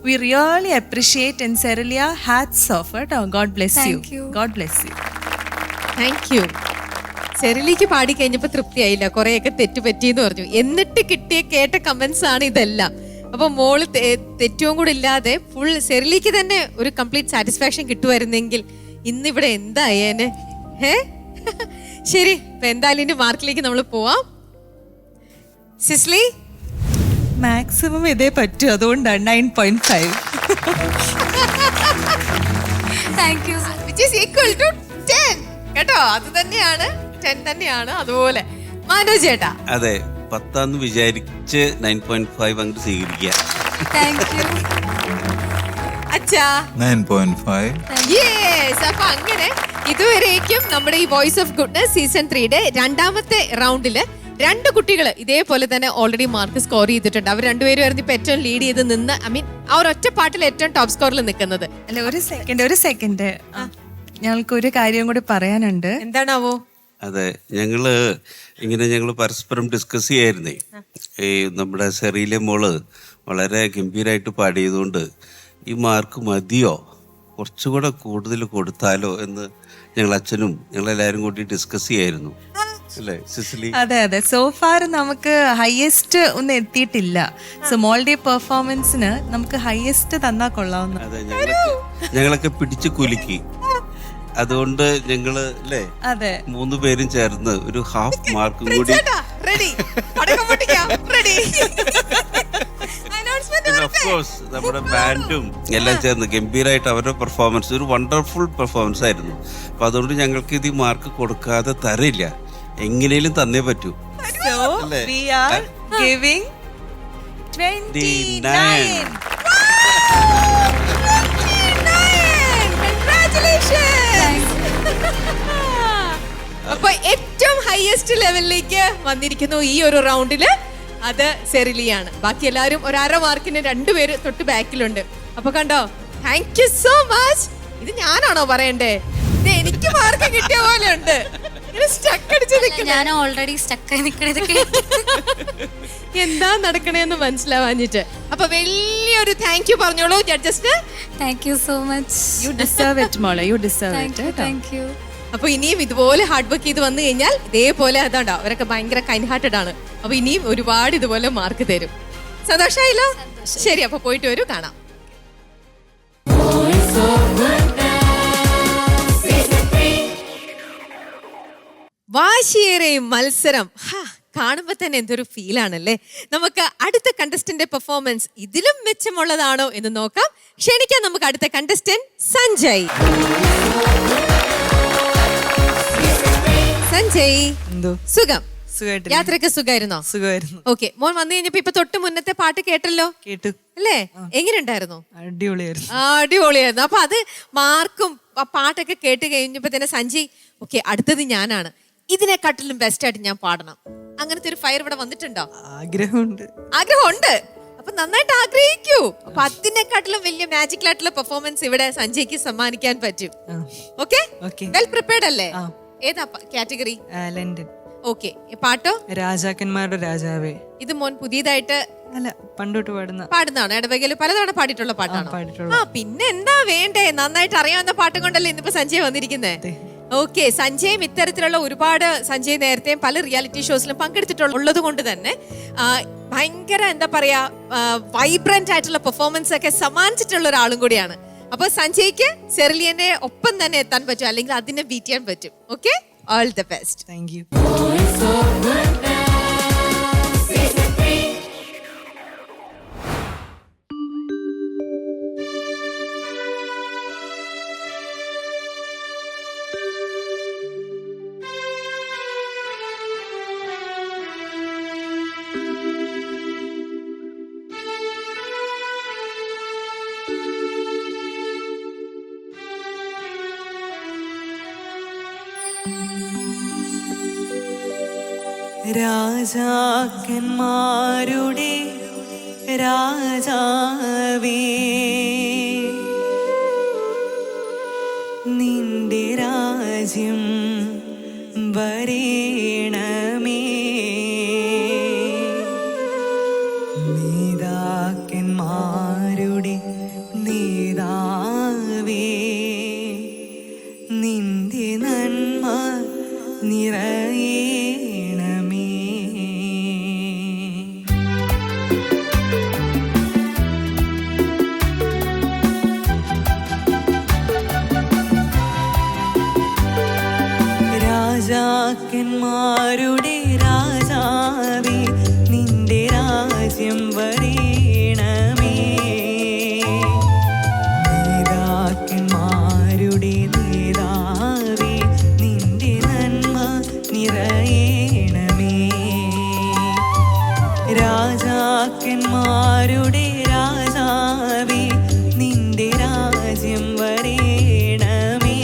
we really appreciate. And Serliya, hats off കേട്ടോ. God bless you. God bless you. Thank you. സെറിലിക്ക് പാടി കഴിഞ്ഞപ്പോൾ തൃപ്തിയായില്ല, കുറെയൊക്കെ തെറ്റുപറ്റിയെന്ന് പറഞ്ഞു. എന്നിട്ട് കേട്ട കമന്റ്സ് ആണ് ഇതെല്ലാം. അപ്പൊ മോള് തെറ്റവും കൂടെ ഇല്ലാതെ ഫുൾ സെറിലിക്ക് തന്നെ ഒരു കംപ്ലീറ്റ് സാറ്റിസ്ഫാക്ഷൻ കിട്ടുമായിരുന്നെങ്കിൽ ഇന്നിവിടെ എന്തായേനെ. ശരി, ഇപ്പൊ എന്തായാലും ഇനി മാർക്കിലേക്ക് നമ്മൾ പോവാം. സിസ്ലി, മാക്സിമം ഇതേ പറ്റൂ, അതുകൊണ്ടാണ് 9.5. Thank you. which is equal to 10 കേട്ടോ. അത് തന്നെയാണ്, 10 തന്നെയാണ്. അതുപോലെ മനോജ് ചേട്ടാ. അതെ, 10 വിചാരിച്ച് 9.5 അങ്ങോട്ട് സ്വീകരിക്കുക. അച്ഛാ 9.5. യെസ്. അപ്പൊ അങ്ങനെ ഇതുവരേക്കും നമ്മുടെ ഈ വോയിസ് ഓഫ് ഗുഡ്നസ് സീസൺ 3യുടെ രണ്ടാമത്തെ റൗണ്ടില് 2 കുട്ടികൾ ഇതേപോലെ തന്നെ ഓൾറെഡി മാർക്ക് സ്കോർ ചെയ്തിട്ടുണ്ട്. അവർ രണ്ടുപേരും ഇപ്പൊ ഏറ്റവും ലീഡ് ചെയ്ത് നിന്ന്, ഐ മീൻ ആ ഒരു ഒറ്റ പാട്ടിൽ ഏറ്റവും ടോപ്പ് സ്കോറിൽ നിൽക്കുന്നത്. അല്ല, ഒരു സെക്കൻഡ് ഞങ്ങൾക്കൊരു കാര്യം കൂടി പറയാനുണ്ട്. എന്താണാവോ? അതെ, ഞങ്ങൾ പരസ്പരം ഡിസ്കസ് ചെയ്യായിരുന്നേ. ഈ നമ്മുടെ സെറിയിലെ മോള് വളരെ ഗംഭീരമായിട്ട് പാടിയതുകൊണ്ട് ഈ മാർക്ക് മതിയോ, കുറച്ചുകൂടെ കൂടുതൽ കൊടുത്താലോ എന്ന് ഞങ്ങൾ അച്ഛനും ഞങ്ങളെല്ലാവരും കൂടി ഡിസ്കസ് ചെയ്യായിരുന്നു. അല്ലേ സിസിലി? അതെ, സോഫാർ നമുക്ക് ഹയസ്റ്റ് ഒന്നും എത്തിയിട്ടില്ല. സോ മോളുടെ പെർഫോമൻസിന് നമുക്ക് ഹയസ്റ്റ് തന്നാ കൊള്ളാവുന്ന. അതെ, ഞങ്ങളൊക്കെ പിടിച്ചു കുലുക്കി. അതുകൊണ്ട് ഞങ്ങള് അല്ലേ 3 പേരും ചേർന്ന് ഒരു ഹാഫ് മാർക്കും കൂടി നമ്മുടെ ബാൻഡും എല്ലാം ചേർന്ന് ഗംഭീരമായിട്ട് അവരുടെ പെർഫോമൻസ് ഒരു വണ്ടർഫുൾ പെർഫോമൻസ് ആയിരുന്നു. അപ്പൊ അതുകൊണ്ട് ഞങ്ങൾക്ക് ഇത് മാർക്ക് കൊടുക്കാതെ തരില്ല, എങ്ങനെയും തന്നേ പറ്റൂ. So we are giving 29. Next ലെവലിലേക്ക് വന്നിരിക്കുന്നു ഈ ഒരു റൗണ്ടില്. അത് സെറിലിയാണ്. ബാക്കി എല്ലാവരും ഒരു 1/2 മാർക്കിന് 2 പേര് തൊട്ട് ബാക്കിലുണ്ട്. അപ്പൊ കണ്ടോ, താങ്ക് യു സോ മച്ച്. ഇത് ഞാനാണോ പറയണ്ടേ? ഇത് എനിക്ക് മാർക്ക് കിട്ടിയ പോലെ ഉണ്ട്. ഞാൻ ഓൾറെഡി സ്റ്റക്കായി നിൽക്കണത് എന്താ നടക്കണേന്ന് മനസ്സിലാവാഞ്ഞിട്ട്. അപ്പൊ വലിയൊരു താങ്ക് യു പറഞ്ഞോളൂ ജഡ്ജസിന്. Thank you so much. You deserve it മോളെ, you deserve it. Thank you. അപ്പൊ ഇനിയും ഇതുപോലെ ഹാർഡ് വർക്ക് ചെയ്ത് വന്നു കഴിഞ്ഞാൽ ഇതേപോലെ അതാണ്ടോ, അവരൊക്കെ ഭയങ്കര കൈൻഡ് ഹാർട്ടഡ് ആണ്. അപ്പൊ ഇനിയും ഒരുപാട് ഇതുപോലെ മാർക്ക് തരും. സന്തോഷായില്ലോ? ശരി, അപ്പൊ പോയിട്ട് വരൂ, കാണാം. വാശിയേറെ മത്സരം കാണുമ്പോ തന്നെ എന്തൊരു ഫീലാണല്ലേ. നമുക്ക് അടുത്ത കണ്ടസ്റ്റന്റ് പെർഫോമൻസ് ഇതിലും മെച്ചമുള്ളതാണോ എന്ന് നോക്കാം. ക്ഷണിക്കാം നമുക്ക് അടുത്ത കണ്ടസ്റ്റന്റ് സഞ്ജയ്. സഞ്ജയ്, സുഖം? യാത്രയൊക്കെ സുഖമായിരുന്നോ? സുഖമായിരുന്നു. ഓക്കെ, മോൻ വന്നു കഴിഞ്ഞപ്പോ ഇപ്പൊ തൊട്ട് മുന്നത്തെ പാട്ട് കേട്ടല്ലോ, കേട്ടു അല്ലേ? എങ്ങനെയുണ്ടായിരുന്നു? അടിപൊളിയായിരുന്നു. അടിപൊളിയായിരുന്നു. അപ്പൊ അത് മാർക്കും ആ പാട്ടൊക്കെ കേട്ട് കഴിഞ്ഞപ്പോ തന്നെ സഞ്ജയ്, ഓക്കെ അടുത്തത് ഞാനാണ്, ഇതിനെക്കാട്ടിലും ബെസ്റ്റ് ആയിട്ട് ഞാൻ പാടണം, അങ്ങനത്തെ ഒരു ഫയർ ഇവിടെ വന്നിട്ടുണ്ടോ? ആഗ്രഹമുണ്ട്. ആഗ്രഹമുണ്ട്. അപ്പൊ നന്നായിട്ട് ആഗ്രഹിക്കൂ. അപ്പൊ അതിനെക്കാട്ടിലും വലിയ മാജിക്കൽ ആയിട്ടുള്ള പെർഫോമൻസ് ഇവിടെ സഞ്ജയ്ക്ക് സമ്മാനിക്കാൻ പറ്റും. ഓക്കെ, വെൽ പ്രിപ്പയർഡ് അല്ലേ? ഏതാ കാറ്റഗറി? ലണ്ടൻ. ഓക്കെ, പാട്ടോ? രാജാക്കന്മാരുടെ രാജാവേ. ഇത് മോൻ പുതിയതായിട്ട് അല്ല, പണ്ടോട്ട് പാടുന്നതാണോ? ഇടവകയില് പലതവണ പാടിയിട്ടുള്ള പാട്ടാണോ? പാടിയിട്ടുള്ള. പിന്നെ എന്താ വേണ്ടേ, നന്നായിട്ട് അറിയാവുന്ന പാട്ടും കൊണ്ടല്ലേ ഇന്നിപ്പോ സഞ്ജയ് വന്നിരിക്കുന്നേ. ഓക്കെ, സഞ്ജയും ഇത്തരത്തിലുള്ള ഒരുപാട്, സഞ്ജയ് നേരത്തെ പല റിയാലിറ്റി ഷോസിലും പങ്കെടുത്തിട്ടുള്ളത് കൊണ്ട് തന്നെ ഭയങ്കര എന്താ പറയാ വൈബ്രന്റ് ആയിട്ടുള്ള പെർഫോമൻസ് ഒക്കെ സമ്മാനിച്ചിട്ടുള്ള ഒരാളും കൂടിയാണ്. അപ്പൊ സഞ്ജയ്ക്ക് സെറിലിയന്റെ ഒപ്പം തന്നെ എത്താൻ പറ്റും, അല്ലെങ്കിൽ അതിനെ ബീറ്റ് ചെയ്യാൻ പറ്റും. Okay, all the best. Thank U. രാജാക്കന്മാരുടെ രാജാവേ, നിന്റെ രാജ്യം വരേണമേ. നേതാക്കന്മാരുടെ നേതാവേ, നിന്റെ നന്മ നിറയേ. രാജാക്കന്മാരുടെ രാജാവേ, നിന്റെ രാജ്യം വരേണമേ. നേതാക്കന്മാരുടെ നേതാവേ, നിന്റെ നന്മ നിറയണമേ. രാജാക്കന്മാരുടെ രാജാവേ, നിന്റെ രാജ്യം വരേണമേ.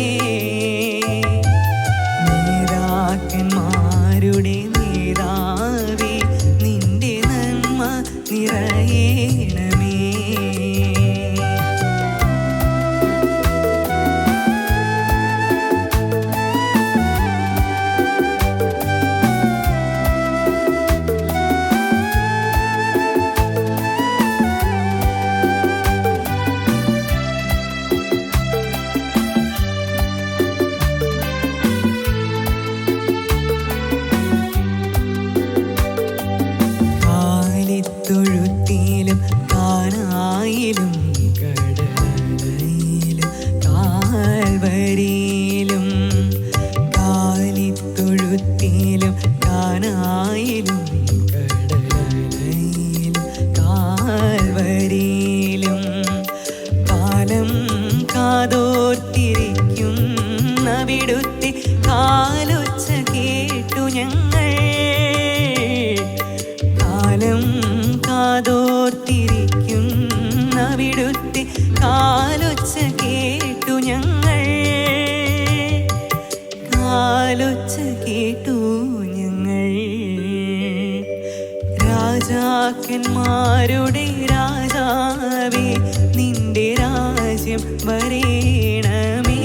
നേതാക്കന്മാരുടെ നേതാവേ, നിന്റെ നന്മ നിറയണമേ. തൊഴുത്തിലും കാനായിലും കടലയിലും കാൽവരിയിലും. കാലിത്തൊഴുത്തിലും കാനായിലും കടലയിലും കാൽവരിയിലും. കാലം കാതോർത്തിരിക്കുന്നവിടുത്തെ കാലൊച്ച കേട്ടു ഞങ്ങൾ. കാലം കാതോർത്തിരിക്കുന്നവിടുത്തെ കാലൊച്ച കേട്ടു ഞങ്ങൾ. കാലൊച്ച കേട്ടു ഞങ്ങൾ. രാജാക്കന്മാരുടെ രാജാവേ നിന്റെ രാജ്യം വരേണമേ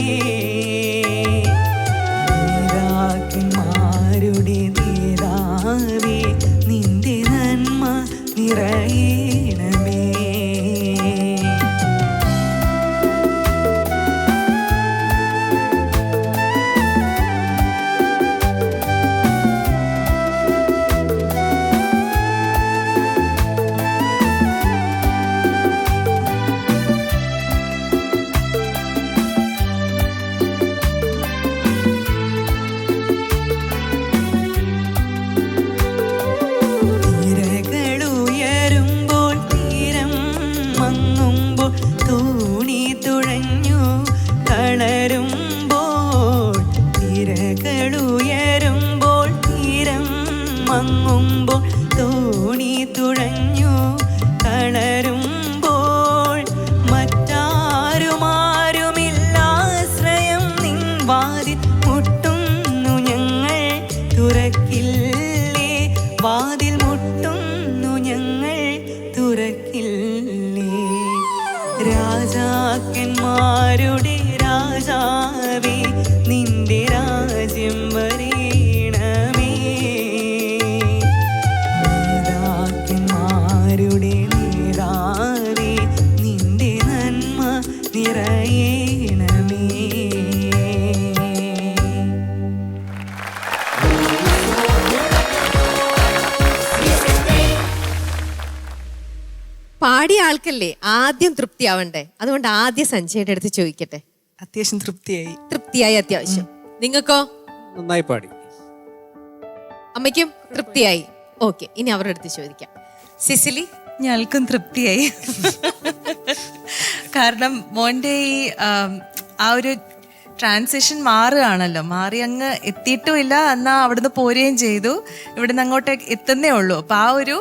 നേതാക്കന്മാരുടെ നേതാവേ നിന്റെ നന്മ നിറയണമേ തിരകളുയരുമ്പോൾ തീരം മങ്ങുമ്പോൾ തോണി തുഴഞ്ഞു തളരുമ്പോൾ തിരകളുയരുമ്പോൾ തീരം മങ്ങുമ്പോൾ തോണി തുഴഞ്ഞു തളരുമ്പോൾ മറ്റാരുമാരുമില്ലാശ്രയം നിൻ വാതിൽ മുട്ടുന്നു ഞങ്ങൾ തുറക്കില്ലേ വാതിൽ മുട്ടുന്നു ഞങ്ങൾ തുറക്കില്ലേ രാജാക്കന്മാരുടെ രാജാവേ നിന്റെ രാജ്യം വരേണമേ നേതാക്കന്മാരുടെ നേതാവേ നിന്റെ നന്മ നിറയണമേ പാടിയ ആൾക്കല്ലേ ആദ്യം തൃപ്തിയാവണ്ടേ? അതുകൊണ്ട് ആദ്യം സഞ്ജയുടെ അടുത്ത് ചോദിക്കട്ടെ. അത്യാവശ്യം തൃപ്തിയായി. തൃപ്തിയായി അത്യാവശ്യം. നിങ്ങൾക്കോ? നന്നായി പാടി. അമ്മയ്ക്കും തൃപ്തിയായി. ഓക്കെ, ഇനി അവരുടെ അടുത്ത് ചോദിക്കാം. സിസിലി? ഞങ്ങൾക്കും തൃപ്തിയായി. കാരണം മോൻ്റെ ഈ ആ ഒരു ട്രാൻസിഷൻ മാറുകയാണല്ലോ, മാറി അങ്ങ് എത്തിയിട്ടും ഇല്ല, എന്നാൽ അവിടുന്ന് പോരുകയും ചെയ്തു, ഇവിടുന്ന് അങ്ങോട്ടേക്ക് എത്തുന്നേ ഉള്ളൂ. അപ്പം ആ ഒരു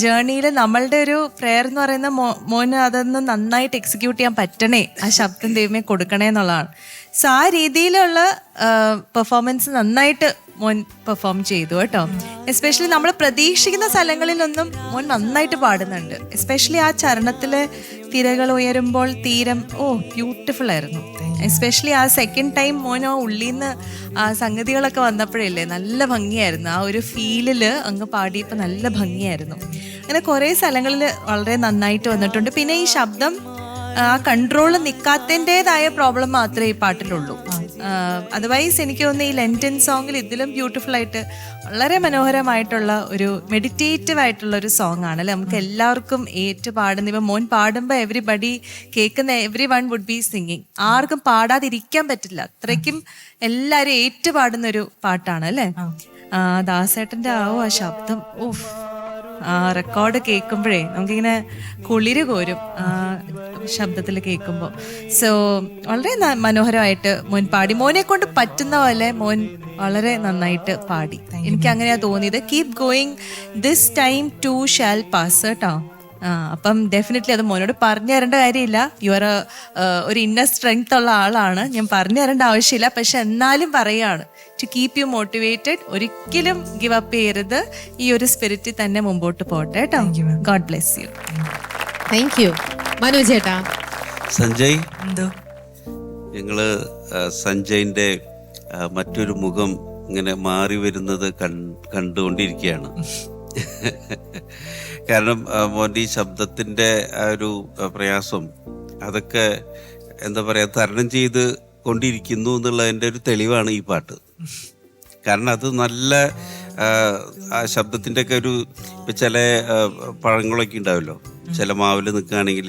ജേർണിയിൽ നമ്മളുടെ ഒരു പ്രെയർ എന്ന് പറയുന്ന മോന് അതൊന്ന് നന്നായിട്ട് എക്സിക്യൂട്ട് ചെയ്യാൻ പറ്റണേ, ആ ശബ്ദം ദൈവമേ കൊടുക്കണേ എന്നുള്ളതാണ്. സോ ആ രീതിയിലുള്ള പെർഫോമൻസ് നന്നായിട്ട് മോൻ പെർഫോം ചെയ്തു കേട്ടോ. എസ്പെഷ്യലി നമ്മൾ പ്രതീക്ഷിക്കുന്ന സ്ഥലങ്ങളിലൊന്നും മോൻ നന്നായിട്ട് പാടുന്നുണ്ട്. എസ്പെഷ്യലി ആ ചരണത്തിലെ തിരകൾ ഉയരുമ്പോൾ തീരം, ഓ ബ്യൂട്ടിഫുൾ ആയിരുന്നു. എസ്പെഷ്യലി ആ സെക്കൻഡ് ടൈം മോൻ ആ ഉള്ളിന്ന് ആ സംഗതികളൊക്കെ വന്നപ്പോഴല്ലേ നല്ല ഭംഗിയായിരുന്നു. ആ ഒരു ഫീലില് അങ്ങ് പാടിയപ്പോൾ നല്ല ഭംഗിയായിരുന്നു. അങ്ങനെ കുറേ സ്ഥലങ്ങളിൽ വളരെ നന്നായിട്ട് വന്നിട്ടുണ്ട്. പിന്നെ ഈ ശബ്ദം ആ കൺട്രോൾ നിൽക്കാത്തതിൻ്റെതായ പ്രോബ്ലം മാത്രമേ ഈ പാട്ടിലുള്ളൂ. അതർവൈസ് എനിക്ക് തോന്നുന്നു ഈ ലെൻറ്റൻ സോങ്ങിൽ ഇതിലും ബ്യൂട്ടിഫുൾ ആയിട്ട് വളരെ മനോഹരമായിട്ടുള്ള ഒരു മെഡിറ്റേറ്റീവ് ആയിട്ടുള്ള ഒരു സോങ് ആണ് അല്ലേ. നമുക്ക് എല്ലാവർക്കും പാടുന്ന, ഇപ്പം മോൻ പാടുമ്പോൾ എവരിബഡി കേൾക്കുന്ന every one would be singing. ആർക്കും പാടാതിരിക്കാൻ പറ്റില്ല, അത്രയ്ക്കും എല്ലാവരും പാടുന്ന ഒരു പാട്ടാണ് അല്ലേ. ദാസേട്ടൻ്റെ ആ ശബ്ദം, ഓഫ്, ആ റെക്കോർഡ് കേൾക്കുമ്പോഴേ നമുക്കിങ്ങനെ കുളിര് കോരും ആ ശബ്ദത്തിൽ കേൾക്കുമ്പോൾ. സോ വളരെ മനോഹരമായിട്ട് മോൻ പാടി. മോനെ കൊണ്ട് പറ്റുന്ന പോലെ മോൻ വളരെ നന്നായിട്ട് പാടി. എനിക്ക് അങ്ങനെയാ തോന്നിയത്. Keep going, this time too shall pass കേട്ടോ. അപ്പം ഡെഫിനറ്റ്ലി അത് മോനോട് പറഞ്ഞു തരേണ്ട കാര്യമില്ല. യുവർ ഒരു ഇന്നർ സ്ട്രെങ്ത് ഉള്ള ആളാണ്, ഞാൻ പറഞ്ഞു തരേണ്ട ആവശ്യമില്ല. പക്ഷെ എന്നാലും പറയുകയാണ്, ടു കീപ് യു മോട്ടിവേറ്റഡ്. ഒരിക്കലും ഗിവ് അപ്പ് ചെയ്യരുത്. ഈ ഒരു സ്പിരിറ്റിൽ തന്നെ മുമ്പോട്ട് പോട്ടെ കേട്ടോ. God bless you. Thank U. Manu ചേട്ടാ? സഞ്ജയ്, എന്തോ ഞങ്ങള് സഞ്ജയിന്റെ മറ്റൊരു മുഖം ഇങ്ങനെ മാറി വരുന്നത് കണ്ടുകൊണ്ടിരിക്കുകയാണ്. കാരണം മോൻ്റെ ഈ ശബ്ദത്തിൻ്റെ ആ ഒരു പ്രയാസം അതൊക്കെ എന്താ പറയുക തരണം ചെയ്ത് കൊണ്ടിരിക്കുന്നു എന്നുള്ളതിൻ്റെ ഒരു തെളിവാണ് ഈ പാട്ട്. കാരണം അത് നല്ല ആ ശബ്ദത്തിൻ്റെ ഒക്കെ ഒരു ഇപ്പം ചില പഴങ്ങളൊക്കെ ഉണ്ടാവുമല്ലോ, ചില മാവിൽ നിൽക്കുകയാണെങ്കിൽ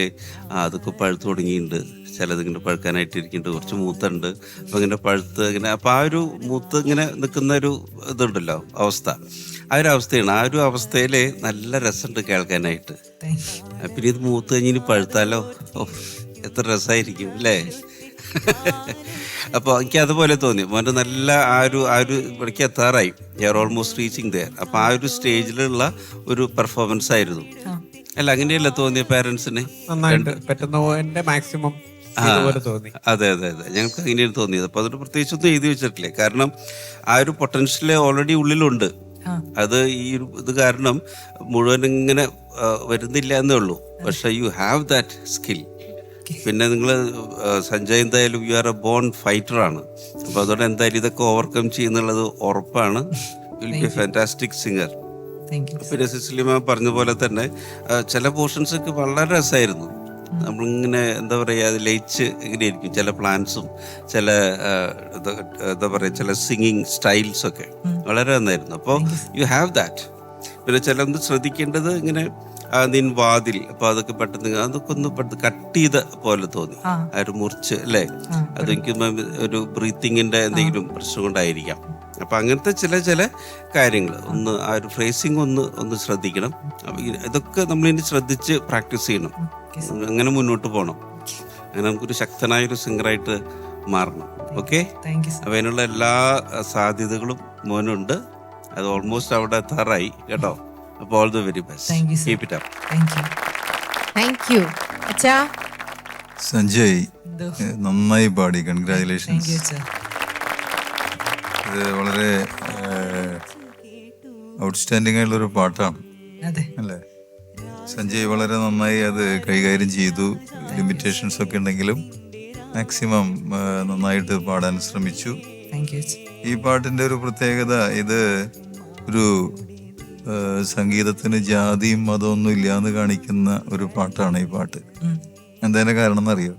അതൊക്കെ പഴുത്ത് തുടങ്ങിയിട്ടുണ്ട്, ചിലതിങ്ങനെ പഴുക്കാനായിട്ടിരിക്കുന്നുണ്ട്, കുറച്ച് മൂത്തുണ്ട്, അപ്പം ഇങ്ങനെ പഴുത്ത് ഇങ്ങനെ, അപ്പം ആ ഒരു മൂത്ത് ഇങ്ങനെ നിൽക്കുന്ന ഒരു ഇതുണ്ടല്ലോ അവസ്ഥ, ആ ഒരു അവസ്ഥയാണ്. ആ ഒരു അവസ്ഥയിൽ നല്ല രസമുണ്ട് കേൾക്കാനായിട്ട്. പിന്നെ ഇത് മൂത്ത് കഴിഞ്ഞ് പഴുത്താലോ, ഓ എത്ര രസമായിരിക്കും അല്ലേ. അപ്പോൾ എനിക്ക് അതുപോലെ തോന്നി. മോൻ്റെ നല്ല ആ ഒരു ഇവിടേക്ക് എത്താറായി, യു ഓൾമോസ്റ്റ് റീച്ചിങ് ദെയർ. അപ്പോൾ ആ ഒരു സ്റ്റേജിലുള്ള ഒരു പെർഫോമൻസ് ആയിരുന്നു അല്ല, അങ്ങനെയല്ല തോന്നിയ പാരൻസിന്? മാക്സിമം അതെ അതെ അതെ, ഞങ്ങൾക്ക് അങ്ങനെയാണ് തോന്നിയത്. അപ്പോൾ അതിന് പ്രത്യേകിച്ചൊന്നും എഴുതി വെച്ചിട്ടില്ലേ, കാരണം ആ ഒരു പൊട്ടൻഷ്യൽ ഓൾറെഡി ഉള്ളിലുണ്ട്. അത് ഈ ഒരു ഇത് കാരണം മുഴുവൻ ഇങ്ങനെ വരുന്നില്ല എന്നേ ഉള്ളൂ. പക്ഷെ യു ഹാവ് ദാറ്റ് സ്കിൽ. പിന്നെ നിങ്ങൾ സഞ്ജയ് എന്തായാലും you are a born fighter ആണ്. അപ്പോൾ അതുകൊണ്ട് എന്തായാലും ഇതൊക്കെ ഓവർകം ചെയ്യുന്നുള്ളത് ഉറപ്പാണ്. Will be a fantastic singer. പിന്നെ സിസിലി മാം പറഞ്ഞ പോലെ തന്നെ ചില പോർഷൻസ് ഒക്കെ വളരെ രസമായിരുന്നു. നമ്മളിങ്ങനെ എന്താ പറയുക, അത് ലയിച്ച് ഇങ്ങനെയായിരിക്കും ചില പ്ലാൻസും ചില എന്താ പറയുക ചില സിംഗിങ് സ്റ്റൈൽസൊക്കെ വളരെ നന്നായിരുന്നു. അപ്പോൾ യു ഹാവ് ദാറ്റ്. പിന്നെ ചിലത് ശ്രദ്ധിക്കേണ്ടത് ഇങ്ങനെ നിൻ വാതിൽ, അപ്പോൾ അതൊക്കെ പെട്ടെന്ന് അതൊക്കെ ഒന്ന് പെട്ടെന്ന് കട്ട് ചെയ്ത പോലെ തോന്നി, ആ ഒരു മുറിച്ച് അല്ലേ. അതെനിക്ക് ഒരു ബ്രീത്തിങ്ങിൻ്റെ എന്തെങ്കിലും പ്രശ്നം കൊണ്ടായിരിക്കാം. അപ്പം അങ്ങനത്തെ ചില കാര്യങ്ങൾ ഒന്ന് ആ ഒരു ഫ്രേസിങ് ഒന്ന് ശ്രദ്ധിക്കണം. ഇതൊക്കെ നമ്മളിനി ശ്രദ്ധിച്ച് പ്രാക്ടീസ് ചെയ്യണം. അങ്ങനെ മുന്നോട്ട് പോകണം. അങ്ങനെ നമുക്കൊരു ശക്തനായൊരു സിംഗറായിട്ട് മാറണം. ഓക്കെ, അപ്പം അതിനുള്ള എല്ലാ സാധ്യതകളും മോനുണ്ട്. അത് ഓൾമോസ്റ്റ് അവിടെ എത്താറായി കേട്ടോ. അപ്പോൾ all the very best. Keep it up. Thank you അച്ഛാ. സഞ്ജയ് നന്നായി പാടി, കൺഗ്രാജുലേഷൻസ്. ഇത് വളരെ ഔട്ട്സ്റ്റാൻഡിംഗ് ആയിട്ടുള്ളൊരു പാട്ടാണ് അല്ലേ. സഞ്ജയ് വളരെ നന്നായി അത് കൈകാര്യം ചെയ്തു. ലിമിറ്റേഷൻസ് ഒക്കെ ഉണ്ടെങ്കിലും മാക്സിമം നന്നായിട്ട് പാടാൻ ശ്രമിച്ചു. ഈ പാട്ടിൻ്റെ ഒരു പ്രത്യേകത, ഇത് ഒരു സംഗീതത്തിന് ജാതിയും മതമൊന്നും ഇല്ലാന്ന് കാണിക്കുന്ന ഒരു പാട്ടാണ് ഈ പാട്ട്. എന്താ കാരണം എന്നറിയോ?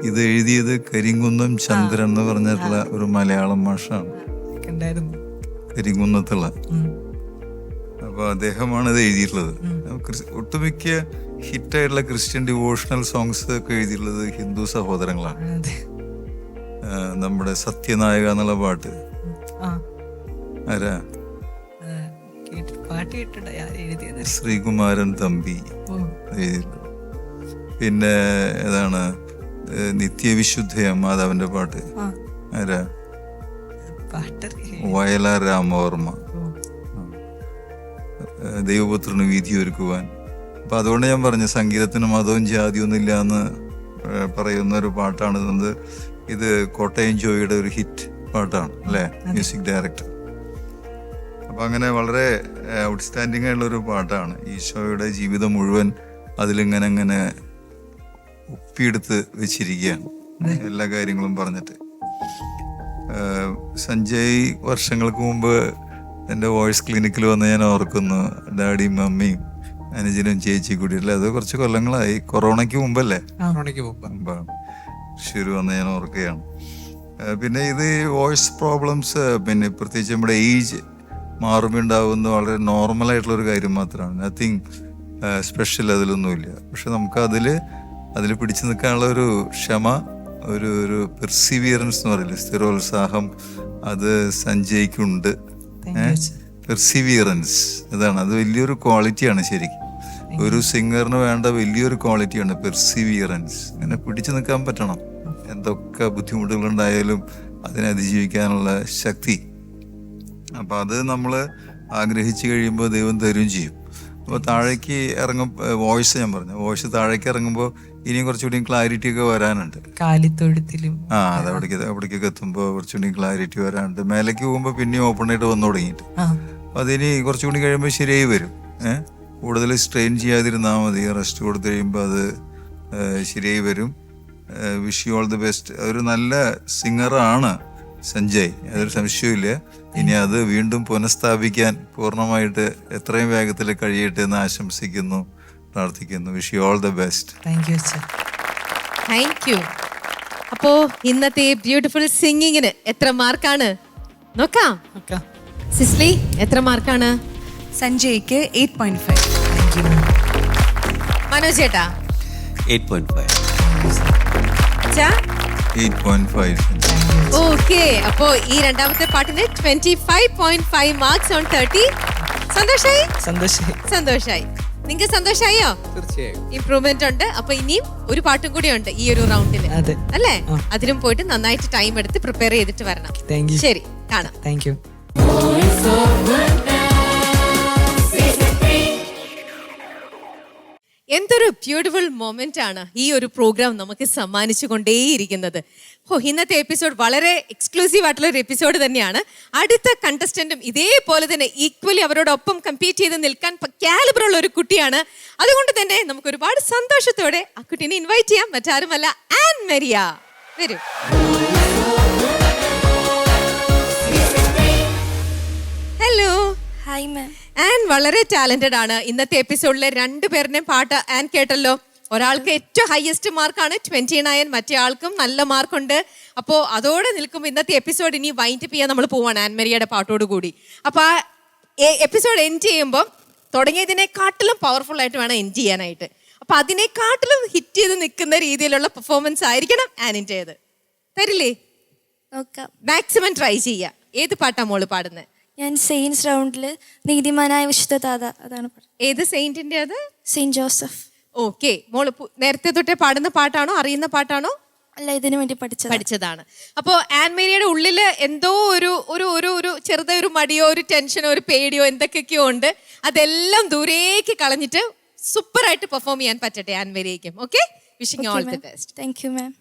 ഇത് എഴുതിയത് കരിങ്കുന്നം ചന്ദ്രൻ എന്ന് പറഞ്ഞിട്ടുള്ള ഒരു മലയാളം മാഷാണ്, കരിങ്കുന്നത്തുള്ള. അപ്പൊ അദ്ദേഹമാണ് ഇത് എഴുതിയിട്ടുള്ളത്. ഒട്ടുമിക്ക ഹിറ്റായിട്ടുള്ള ക്രിസ്ത്യൻ ഡിവോഷണൽ സോങ്സ് ഒക്കെ എഴുതിയിട്ടുള്ളത് ഹിന്ദു സഹോദരങ്ങളാണ്. നമ്മുടെ സത്യനായക എന്നുള്ള പാട്ട് ആരാ? ശ്രീകുമാരൻ തമ്പി എഴുതിയിട്ടുള്ളത്. പിന്നെ ഏതാണ് നിത്യവിശുദ്ധ മാധവന്റെ പാട്ട് ആരാ? വയലാർ രാമവർമ്മ. ദൈവപുത്രന് വീതി ഒരുക്കുവാൻ. അപ്പൊ അതുകൊണ്ട് ഞാൻ പറഞ്ഞു സംഗീതത്തിന് മതവും ജാതിയൊന്നും ഇല്ല എന്ന് പറയുന്ന ഒരു പാട്ടാണ് ഇത് കോട്ടയം ജോയിയുടെ ഒരു ഹിറ്റ് പാട്ടാണ് അല്ലേ, മ്യൂസിക് ഡയറക്ടർ. അപ്പൊ അങ്ങനെ വളരെ ഔട്ട്സ്റ്റാൻഡിംഗ് ആയിട്ടുള്ള ഒരു പാട്ടാണ്. ഈശോയുടെ ജീവിതം മുഴുവൻ അതിലിങ്ങനെ ഒപ്പിയെടുത്ത് വെച്ചിരിക്കുകയാണ്, എല്ലാ കാര്യങ്ങളും പറഞ്ഞിട്ട്. സഞ്ജയ് വർഷങ്ങൾക്ക് മുമ്പ് എൻ്റെ വോയിസ് ക്ലിനിക്കിൽ വന്ന് ഞാൻ ഓർക്കുന്നു. ഡാഡിയും മമ്മിയും അനുജനും ചേച്ചി കൂടി അല്ലേ, അത് കുറച്ച് കൊല്ലങ്ങളായി, കൊറോണയ്ക്ക് മുമ്പല്ലേ, മുമ്പാണ് തൃശ്ശൂർ വന്ന് ഞാൻ ഓർക്കുകയാണ്. പിന്നെ ഇത് വോയിസ് പ്രോബ്ലംസ് പിന്നെ പ്രത്യേകിച്ച് നമ്മുടെ ഏജ് മാറുമ്പോണ്ടാവുന്ന വളരെ നോർമലായിട്ടുള്ളൊരു കാര്യം മാത്രമാണ്. നത്തിങ് സ്പെഷ്യൽ അതിലൊന്നുമില്ല. പക്ഷെ നമുക്ക് അതിൽ പിടിച്ചു നിൽക്കാനുള്ള ഒരു ക്ഷമ, ഒരു പെർസിവിയറൻസ് എന്ന് പറയില്ലേ, സ്ഥിരോത്സാഹം, അത് സഞ്ജയ്ക്കുണ്ട്. പെർസിവിയറൻസ് ഇതാണ്, അത് വലിയൊരു ക്വാളിറ്റിയാണ് ശരിക്കും. ഒരു സിംഗറിന് വേണ്ട വലിയൊരു ക്വാളിറ്റിയാണ് പെർസിവിയറൻസ്. അങ്ങനെ പിടിച്ചു നിൽക്കാൻ പറ്റണം. എന്തൊക്കെ ബുദ്ധിമുട്ടുകളുണ്ടായാലും അതിനെ അതിജീവിക്കാനുള്ള ശക്തി. അപ്പം അത് നമ്മൾ ആഗ്രഹിച്ചു കഴിയുമ്പോൾ ദൈവം തരും ചെയ്യും. അപ്പോൾ താഴേക്ക് വോയിസ് ഞാൻ പറഞ്ഞു, വോയിസ് താഴേക്ക് ഇറങ്ങുമ്പോൾ ഇനിയും കുറച്ചുകൂടി ക്ലാരിറ്റി ഒക്കെ വരാനുണ്ട്. കാലിത്തൊഴുത്തിലും അത് അവിടേക്കൊക്കെ എത്തുമ്പോൾ കുറച്ചുകൂടി ക്ലാരിറ്റി വരാനുണ്ട്. മേലേക്ക് പോകുമ്പോൾ പിന്നെയും ഓപ്പൺ ആയിട്ട് വന്നു തുടങ്ങിയിട്ട്. അപ്പം അതിനി കുറച്ചുകൂടി കഴിയുമ്പോൾ ശരിയായി വരും. കൂടുതൽ സ്ട്രെയിൻ ചെയ്യാതിരുന്നാൽ മതി. റെസ്റ്റ് കൊടുത്തു കഴിയുമ്പോൾ അത് ശരിയായി വരും. Wish you all the best. ഒരു നല്ല സിംഗറാണ് സഞ്ജയ്, അതൊരു സംശയമില്ല. ഇനി അത് വീണ്ടും പുനഃസ്ഥാപിക്കാൻ പൂർണ്ണമായിട്ട് എത്രയും വേഗത്തിൽ കഴിയട്ടെ എന്ന് ആശംസിക്കുന്നു, പ്രാർത്ഥിക്കുന്നു. Wish you all the best. Thank U. അപ്പോ ഇന്നത്തെ ബ്യൂട്ടിഫുൾ സിംഗിങ്ങിന് എത്ര മാർക്കാണ് നോക്കാം? സിസ്ലി എത്ര മാർക്കാണ്? സഞ്ജയ്ക്ക് 8.5. മനോജ് ചേട്ടാ 8.5. 8.5. ഓക്കെ, അപ്പോ ഈ രണ്ടാമത്തെ പാട്ടിന് 25.5 മാർക്സ് ഓൺ 30. സന്തോഷായി. നിങ്ങൾക്ക് സന്തോഷായോ? തീർച്ചയായും ഇംപ്രൂവ്മെന്റ് ഉണ്ട്. അപ്പൊ ഇനിയും ഒരു പാട്ടും കൂടി ഉണ്ട് ഈ ഒരു റൗണ്ടിൽ അല്ലേ? അതിനും പോയിട്ട് നന്നായിട്ട് ടൈം എടുത്ത് പ്രിപ്പയർ ചെയ്തിട്ട് വരണം. ശരി, കാണാം. Thank you. എന്തൊരു ബ്യൂട്ടിഫുൾ മൊമെന്റ് ആണ് ഈ ഒരു പ്രോഗ്രാം നമുക്ക് സമ്മാനിച്ചു കൊണ്ടേയിരിക്കുന്നത്. ഇന്നത്തെ എപ്പിസോഡ് വളരെ എക്സ്ക്ലൂസീവ് ആയിട്ടുള്ള ഒരു എപ്പിസോഡ് തന്നെയാണ്. അടുത്ത കണ്ടസ്റ്റന്റും ഇതേപോലെ തന്നെ ഈക്വലി അവരോടൊപ്പം കമ്പീറ്റ് ചെയ്ത് നിൽക്കാൻ കാലിബർ ഉള്ള ഒരു കുട്ടിയാണ്. അതുകൊണ്ട് തന്നെ നമുക്ക് ഒരുപാട് സന്തോഷത്തോടെ ആ കുട്ടീനെ ഇൻവൈറ്റ് ചെയ്യാം. മറ്റാരുമല്ല, ആൻ മരിയ. വരൂ. ഹലോ. Hi ma'am. ആൻ വളരെ ടാലന്റഡ് ആണ്. ഇന്നത്തെ എപ്പിസോഡിലെ രണ്ടുപേരുടെയും പാട്ട് ആൻ കേട്ടല്ലോ. ഒരാൾക്ക് ഏറ്റവും ഹയസ്റ്റ് മാർക്കാണ് 29, മറ്റേ ആൾക്കും നല്ല മാർക്കുണ്ട്. അപ്പോൾ അതോടെ നിൽക്കുമ്പോൾ ഇന്നത്തെ എപ്പിസോഡ് ഇനി വൈൻഡ് അപ്പ് ചെയ്യാൻ നമ്മൾ പോവാണ് ആൻ മരിയയുടെ പാട്ടോട് കൂടി. അപ്പോൾ ആ എപ്പിസോഡ് എൻഡ് ചെയ്യുമ്പോൾ തുടങ്ങിയതിനെക്കാട്ടിലും പവർഫുൾ ആയിട്ട് വേണം എൻഡ് ചെയ്യാനായിട്ട്. അപ്പോൾ അതിനെക്കാട്ടിലും ഹിറ്റ് ചെയ്ത് നിൽക്കുന്ന രീതിയിലുള്ള പെർഫോമൻസ് ആയിരിക്കണം ആനിൻ്റേത്. തരില്ലേ? നോക്കാം. മാക്സിമം ട്രൈ ചെയ്യുക. ഏത് പാട്ടാ മോള് പാടുന്നത്? ഞാൻ സെയിൻസ് റൗണ്ടിൽ നീതിമാനായ വിശുദ്ധ താത, അതാണ് പാടുന്നത്. ഏത് സെയിന്റിന്റെ അത്? Saint Joseph. ഓക്കെ. മോള് നേരത്തെ തൊട്ടേ പാടുന്ന പാട്ടാണോ, അറിയുന്ന പാട്ടാണോ? അല്ല, ഇതിനു വേണ്ടി പഠിച്ചതാണ്. അപ്പോൾ ആൻ മേരിയുടെ ഉള്ളില് എന്തോ ഒരു ഒരു ഒരു ഒരു ചെറുതൊരു മടിയോ ഒരു ടെൻഷനോ ഒരു പേടിയോ എന്തൊക്കെയൊക്കെയോ ഉണ്ട്. അതെല്ലാം ദൂരേക്ക് കളഞ്ഞിട്ട് സൂപ്പറായിട്ട് പെർഫോം ചെയ്യാൻ പറ്റട്ടെ ആൻ മേരിയേക്കും. Okay, wishing all the best. Thank you ma'am.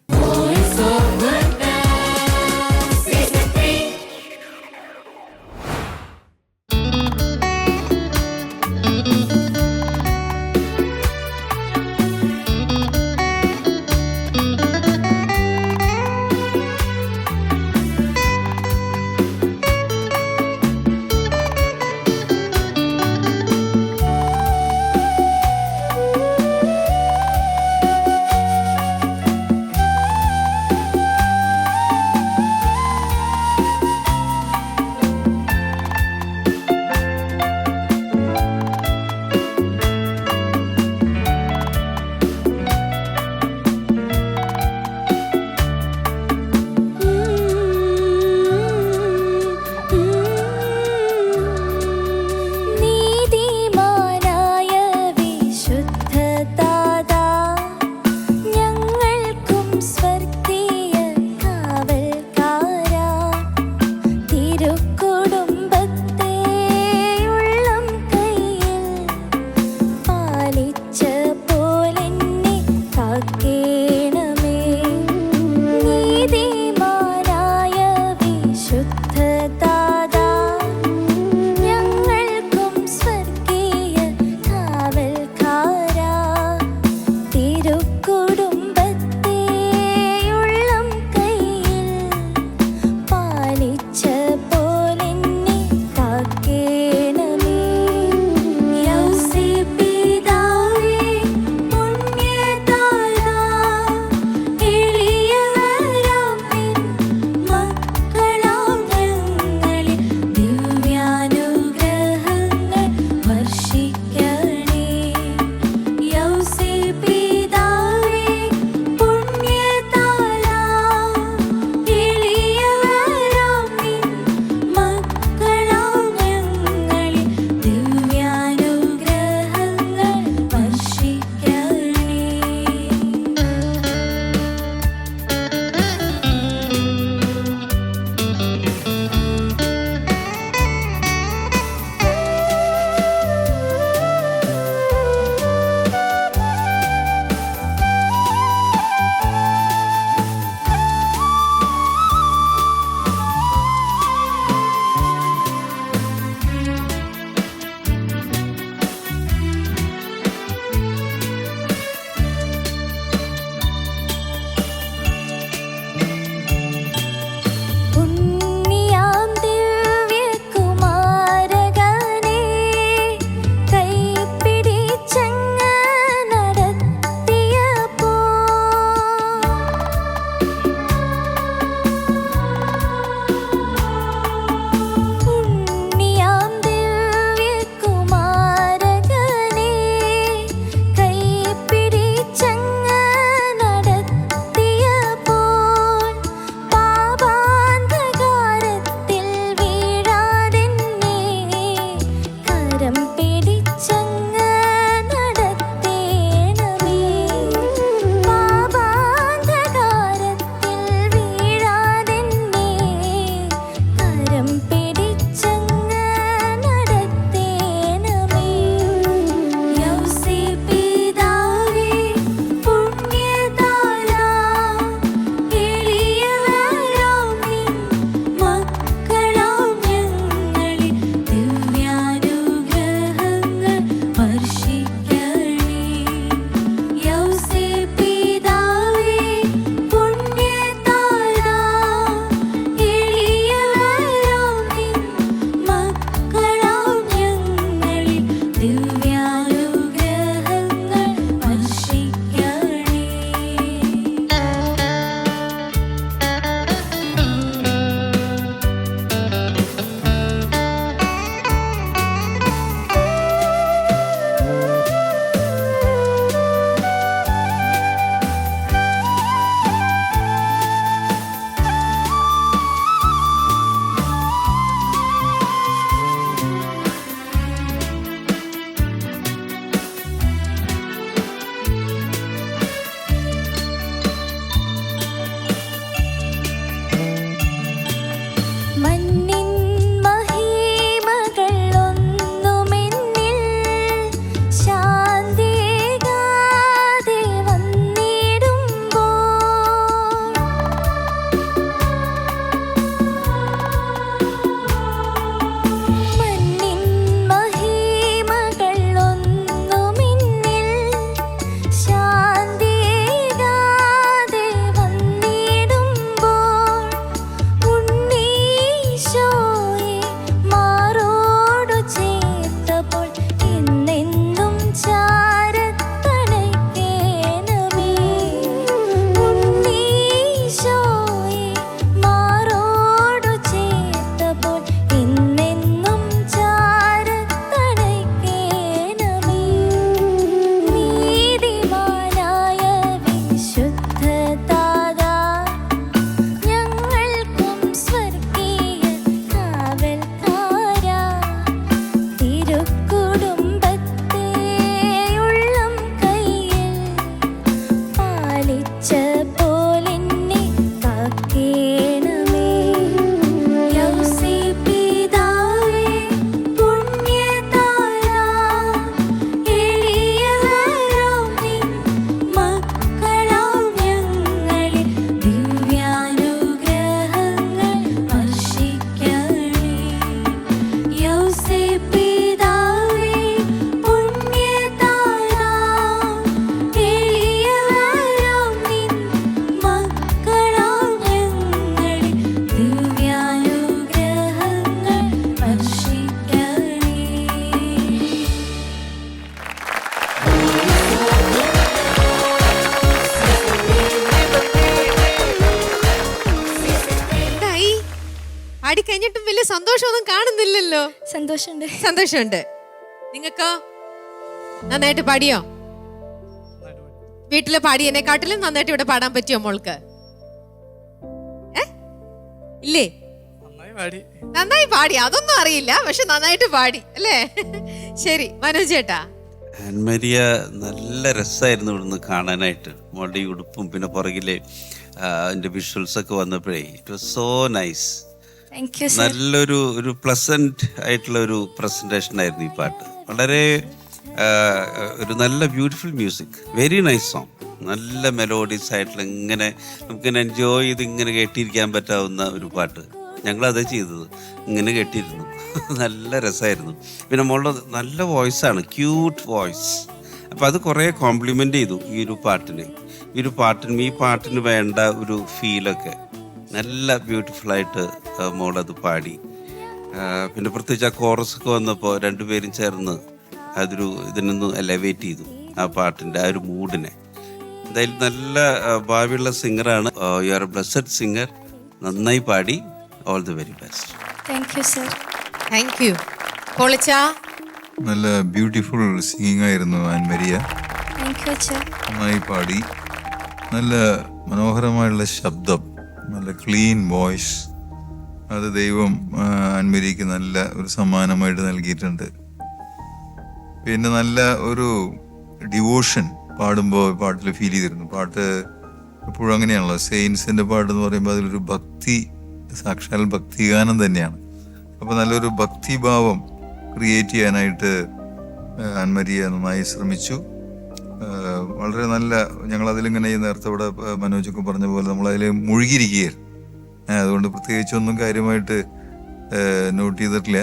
പാടി കഴിഞ്ഞിട്ടും വലിയ സന്തോഷമൊന്നും കാണുന്നില്ലല്ലോ. സന്തോഷമുണ്ട്. സന്തോഷമുണ്ട്. നിങ്ങൾക്കോ? നന്നായിട്ട് പാടിയോ? വീട്ടില് പാടിയതിനെക്കാട്ടിലും നന്നായിട്ട് ഇവിടെ പാടാൻ പറ്റിയോ മോൾക്ക്? ഇല്ലേ? നന്നായി പാടി, അതൊന്നും അറിയില്ല, പക്ഷെ നന്നായിട്ട് പാടി അല്ലേ? ശരി, മനോജ് ചേട്ടാ. ആൻമരിയ നല്ല രസമായിരുന്നു ഇവിടുന്ന് കാണാനായിട്ട്. മോളുടെ ഈ ഉടുപ്പും പിന്നെ പുറകിലെ അതിൻ്റെ വിഷ്വൽസ് ഒക്കെ വന്നപ്പോഴേ it was so nice. Thank you sir. നല്ലൊരു പ്ലസന്റ് ആയിട്ടുള്ള ഒരു പ്രസന്റേഷൻ ആയിരുന്നു ഈ പാട്ട്. വളരെ ഒരു നല്ല beautiful music, very nice song. നല്ല മെലോഡീസ് ആയിട്ടുള്ള ഇങ്ങനെ നമുക്കിങ്ങനെ എൻജോയ് ചെയ്ത് ഇങ്ങനെ കേട്ടിരിക്കാൻ പറ്റാവുന്ന ഒരു പാട്ട്. ഞങ്ങളത് ചെയ്തത്, ഇങ്ങനെ കേട്ടിരുന്നു. നല്ല രസമായിരുന്നു. പിന്നെ മോളുടെ നല്ല വോയിസാണ്, ക്യൂട്ട് വോയിസ്. അപ്പം അത് കുറേ കോംപ്ലിമെൻ്റ് ചെയ്തു ഈ ഒരു പാട്ടിന്. ഈ പാട്ടിന് വേണ്ട ഒരു ഫീലൊക്കെ നല്ല ബ്യൂട്ടിഫുള്ളായിട്ട് മോളത് പാടി. പിന്നെ പ്രത്യേകിച്ച് ആ കോറസൊക്കെ വന്നപ്പോൾ രണ്ടുപേരും ചേർന്ന് ഇതിനൊന്ന് എലവേറ്റ് ചെയ്തു ആ പാട്ടിൻ്റെ ആ ഒരു മൂഡിനെ. എന്തായാലും നല്ല ഭാവിയുള്ള സിംഗറാണ്. You are a blessed singer. നന്നായി പാടി. All the very best. Thank you sir. Thank you. പൊളിച്ചാ നല്ല ബ്യൂട്ടിഫുൾ സിംഗിങ് ആയിരുന്നു ആൻമരിയ. താങ്ക് യു അച്ഛാ. നന്നായി പാടി. നല്ല മനോഹരമായുള്ള ശബ്ദം, നല്ല ക്ലീൻ വോയിസ്. അത് ദൈവം ആൻമരിക്ക് നല്ല ഒരു സമ്മാനമായിട്ട് നൽകിയിട്ടുണ്ട്. പിന്നെ നല്ല ഒരു ഡിവോഷൻ പാടുമ്പോൾ പാട്ടിൽ ഫീൽ ചെയ്തിരുന്നു. പാട്ട് എപ്പോഴും അങ്ങനെയാണല്ലോ, സെയിൻസിൻ്റെ പാട്ട് എന്ന് പറയുമ്പോൾ അതിലൊരു ഭക്തി, സാക്ഷാൽ ഭക്തിഗാനം തന്നെയാണ്. അപ്പോൾ നല്ലൊരു ഭക്തിഭാവം ക്രിയേറ്റ് ചെയ്യാനായിട്ട് ആൻമരിയ നന്നായി ശ്രമിച്ചു. വളരെ നല്ല, ഞങ്ങളതിലിങ്ങനെ നേരത്തെ ഇവിടെ മനോജൊക്കെ പറഞ്ഞ പോലെ നമ്മളതിൽ മുഴുകിയിരിക്കുകയായിരുന്നു. അതുകൊണ്ട് പ്രത്യേകിച്ചൊന്നും കാര്യമായിട്ട് നോട്ട് ചെയ്തിട്ടില്ല.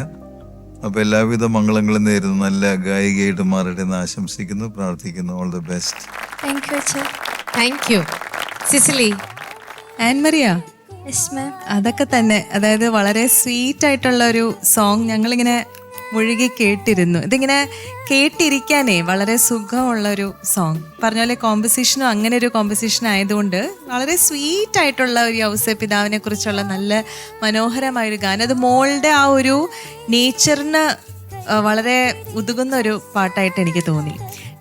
അപ്പോൾ എല്ലാവിധ മംഗളങ്ങളും നേരുന്നു. നല്ല ഗായികയായിട്ട് മാറട്ടെ എന്ന് ആശംസിക്കുന്നു, പ്രാർത്ഥിക്കുന്നു. All the best. Thank you അച്ഛാ. Thank you. Cicily. Annmaria, yes ma'am. അതൊക്കെ തന്നെ, അതായത് വളരെ സ്വീറ്റ് ആയിട്ടുള്ള ഒരു സോങ് ഞങ്ങളിങ്ങനെ മുഴുകി കേട്ടിരുന്നു. ഇതിങ്ങനെ കേട്ടിരിക്കാനേ വളരെ സുഖമുള്ളൊരു സോങ്. പറഞ്ഞ പോലെ കോമ്പസിഷനും അങ്ങനെ ഒരു കോമ്പസിഷൻ ആയതുകൊണ്ട് വളരെ സ്വീറ്റ് ആയിട്ടുള്ള ഒരു ഔസേപ്പിതാവിനെ കുറിച്ചുള്ള നല്ല മനോഹരമായൊരു ഗാനം. അത് മോളുടെ ആ ഒരു നേച്ചറിന് വളരെ ഉതകുന്ന ഒരു പാട്ടായിട്ട് എനിക്ക് തോന്നി.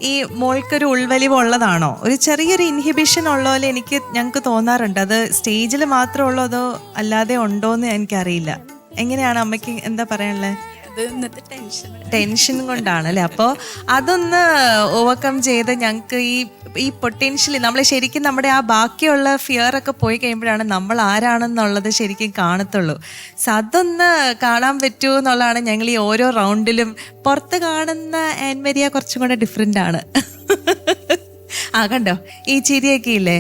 ഈ മോൾക്കൊരു ഉൾവലിവ് ഉള്ളതാണോ, ഒരു ചെറിയൊരു ഇൻഹിബിഷൻ ഉള്ള പോലെ ഞങ്ങൾക്ക് തോന്നാറുണ്ട്. അത് സ്റ്റേജിൽ മാത്രമുള്ളോ അതോ അല്ലാതെ ഉണ്ടോ എന്ന് എനിക്കറിയില്ല. എങ്ങനെയാണ് അമ്മയ്ക്ക് എന്താ പറയാനുള്ളത്? ടെൻഷൻ കൊണ്ടാണ് അല്ലേ? അപ്പോൾ അതൊന്ന് ഓവർകം ചെയ്ത് ഞങ്ങൾക്ക് ഈ പൊട്ടൻഷ്യലി നമ്മൾ ശരിക്കും നമ്മുടെ ആ ബാക്കിയുള്ള ഫിയർ ഒക്കെ പോയി കഴിയുമ്പോഴാണ് നമ്മൾ ആരാണെന്നുള്ളത് ശരിക്കും കാണത്തുള്ളൂ. സോ അതൊന്ന് കാണാൻ പറ്റുമോ എന്നുള്ളതാണ്. ഞങ്ങൾ ഈ ഓരോ റൗണ്ടിലും പുറത്ത് കാണുന്ന ആൻമരിയ കുറച്ചും കൂടെ ഡിഫറെൻ്റ് ആണ്. ആ കണ്ടോ ഈ ചിരിയൊക്കെ ഇല്ലേ?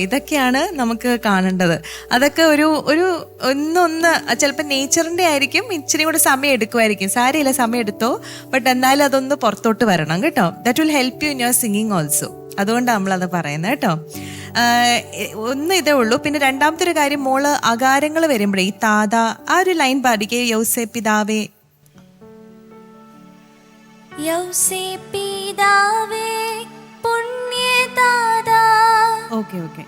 ഇതൊക്കെയാണ് നമുക്ക് കാണേണ്ടത്. അതൊക്കെ ഒന്നൊന്ന് ചിലപ്പോൾ നേച്ചറിൻ്റെ ആയിരിക്കും, ഇച്ചിരി കൂടെ സമയം എടുക്കുമായിരിക്കും. സാരമില്ല, സമയം എടുത്തോ, ബട്ട് എന്നാലും അതൊന്ന് പുറത്തോട്ട് വരണം കേട്ടോ. That will help you in your singing also. അതുകൊണ്ടാണ് നമ്മളത് പറയുന്നത് കേട്ടോ. ഒന്ന് ഇതേ ഉള്ളൂ. പിന്നെ രണ്ടാമത്തെ ഒരു കാര്യം, മോള് അകാരങ്ങൾ വരുമ്പോഴേ ഈ താത ആ ഒരു ലൈൻ പാടിക്കേ. യൗസേപ്പിതാവേ. യൗസേപ്പിതാവേ ഓക്കെ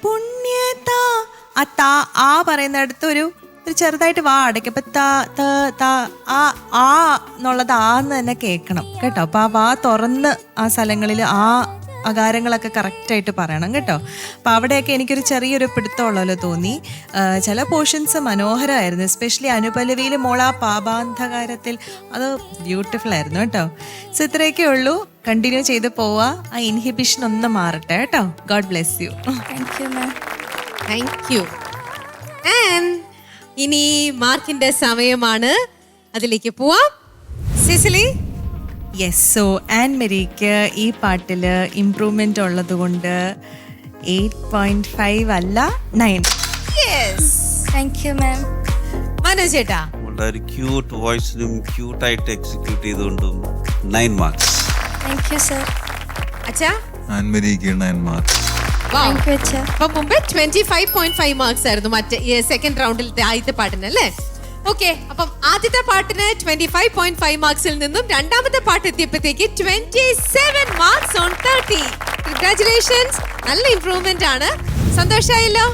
പുണ്യതാ. ആ താ ആ പറയുന്നിടത്ത് ഒരു ചെറുതായിട്ട് വാ അടയ്ക്കപ്പോ ആ എന്നുള്ളത് ആന്ന് തന്നെ കേൾക്കണം കേട്ടോ. അപ്പൊ ആ വാ തുറന്ന് ആ സ്ഥലങ്ങളിൽ ആ അകാരങ്ങളൊക്കെ കറക്റ്റായിട്ട് പറയണം കേട്ടോ. അപ്പം അവിടെയൊക്കെ എനിക്കൊരു ചെറിയൊരു പിടുത്തമുള്ളല്ലോ തോന്നി. ചില പോർഷൻസ് മനോഹരമായിരുന്നു, എസ്പെഷ്യലി അനുപല്ലവിയിൽ മോള പാപാന്ധകാരത്തിൽ അത് ബ്യൂട്ടിഫുൾ ആയിരുന്നു കേട്ടോ. സോ ഇത്രയൊക്കെ ഉള്ളൂ. കണ്ടിന്യൂ ചെയ്ത് പോവാ, ആ ഇൻഹിബിഷൻ ഒന്ന് മാറട്ടെ കേട്ടോ. God bless you. Thank you ma'am. Thank you. ഇനി മാർക്കിന്റെ സമയമാണ്, അതിലേക്ക് പോവാം. സിസിലി. യെസ്. സോ ആൻമരിക്ക് ഈ പാട്ടിൽ ഇംപ്രൂവ്മെന്റ് ഉള്ളത് കൊണ്ട് 8.5 അല്ല 9. താങ്ക് യു മാം. മനോജ് ചേട്ടാ. വളരെ ക്യൂട്ട് വോയിസിനും ക്യൂട്ടായിട്ട് എക്സിക്യൂട്ട് ചെയ്തുകൊണ്ടും 9 മാർക്സ്. Thank you sir. അച്ഛാ. ആൻമരിക്ക് 9 മാർക്സ്. താങ്ക് യു അച്ഛാ. അപ്പൊ മുമ്പ് 25.5 മാർക്സ് ആയിരുന്നു മറ്റേ സെക്കൻഡ് റൗണ്ടിൽ ആദ്യത്തെ പാട്ടിന് അല്ലേ? ഓക്കെ. അപ്പം ആദ്യത്തെ പാട്ടിന് 25.5 മാർക്സിൽ നിന്നും രണ്ടാമത്തെ പാട്ട് എത്തിയപ്പോഴത്തേക്ക് 27 മാർക്സ് ഓൺ 30. കൺഗ്രാറ്റുലേഷൻസ്. നല്ല ഇംപ്രൂവ്മെന്റ് ആണ്. സന്തോഷമായല്ലോ?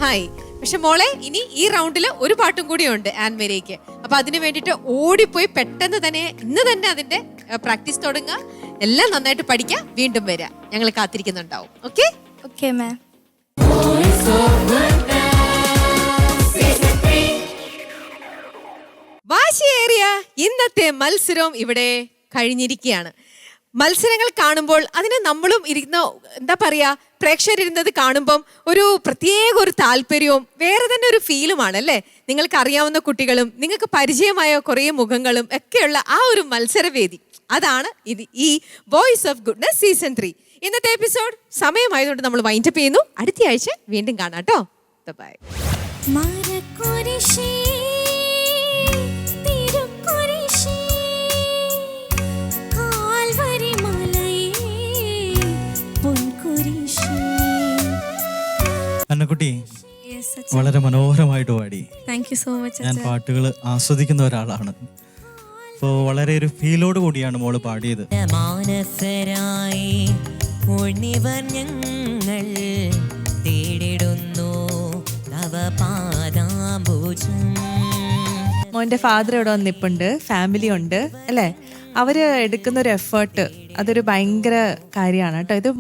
ഹായ്. പക്ഷെ മോളെ ഇനി ഈ റൗണ്ടിൽ ഒരു പാട്ടും കൂടി ഉണ്ട് ആൻമേരിക്ക്. അപ്പൊ അതിന് വേണ്ടിയിട്ട് ഓടിപ്പോയി പെട്ടെന്ന് തന്നെ ഇന്ന് തന്നെ അതിന്റെ പ്രാക്ടീസ് തുടങ്ങുക. എല്ലാം നന്നായിട്ട് പഠിക്കുക. വീണ്ടും വരിക. ഞങ്ങൾ കാത്തിരിക്കുന്നുണ്ടാവും. Okay okay ma'am. വാശിയേറിയ ഇന്നത്തെ മത്സരം ഇവിടെ കഴിഞ്ഞിരിക്കുകയാണ്. മത്സരങ്ങൾ കാണുമ്പോൾ അതിന് നമ്മളും ഇരുന്ന എന്താ പറയാ, പ്രേക്ഷകരിരുന്നത് കാണുമ്പം ഒരു പ്രത്യേക ഒരു താല്പര്യവും വേറെ തന്നെ ഒരു ഫീലുമാണ് അല്ലേ. നിങ്ങൾക്ക് അറിയാവുന്ന കുട്ടികളും നിങ്ങൾക്ക് പരിചയമായ കുറേ മുഖങ്ങളും ഒക്കെയുള്ള ആ ഒരു മത്സരവേദി, അതാണ് ഇത് ഈ വോയിസ് ഓഫ് ഗുഡ്നസ് സീസൺ 3. ഇന്നത്തെ എപ്പിസോഡ് സമയമായതുകൊണ്ട് നമ്മൾ വൈൻഡപ്പ് ചെയ്യുന്നു. അടുത്ത ആഴ്ച വീണ്ടും കാണാം കേട്ടോ. ബൈ. അന്നക്കുട്ടി വളരെ മനോഹരമായിട്ട് പാടി. Thank you so much. ഞാൻ പാട്ടുകൾ ആസ്വദിക്കുന്ന ഒരാളാണ്. അപ്പോൾ വളരെ ഒരു ഫീലോട് കൂടിയാണ് മോള് പാടിയത്. മാനസരായി ഞങ്ങൾ തേടിടുന്നു തവ പാദാംബുജം. മോൻ്റെ ഫാദർ ഇവിടെ വന്നിപ്പുണ്ട്, ഫാമിലി ഉണ്ട് അല്ലേ. അവര് എടുക്കുന്ന ഒരു എഫേർട്ട് അതൊരു ഭയങ്കര കാര്യമാണ് കേട്ടോ. ഇത്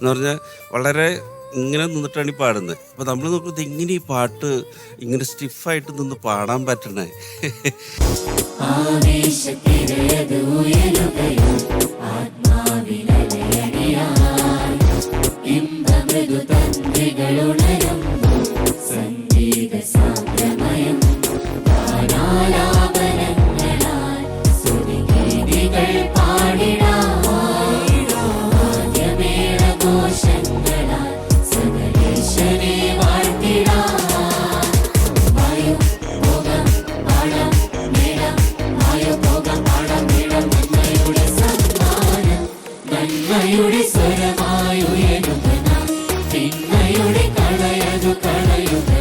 എന്ന് പറഞ്ഞാൽ വളരെ ഇങ്ങനെ നിന്നിട്ടാണ് ഈ പാടുന്നത്. അപ്പോൾ നമ്മൾ നോക്കുന്നത് ഇങ്ങനെ ഈ പാട്ട് ഇങ്ങനെ സ്റ്റിഫായിട്ട് നിന്ന് പാടാൻ പറ്റണേ. സ്വരമായുയരുന്ന തിന്മയുടെ കളയതു കളയുക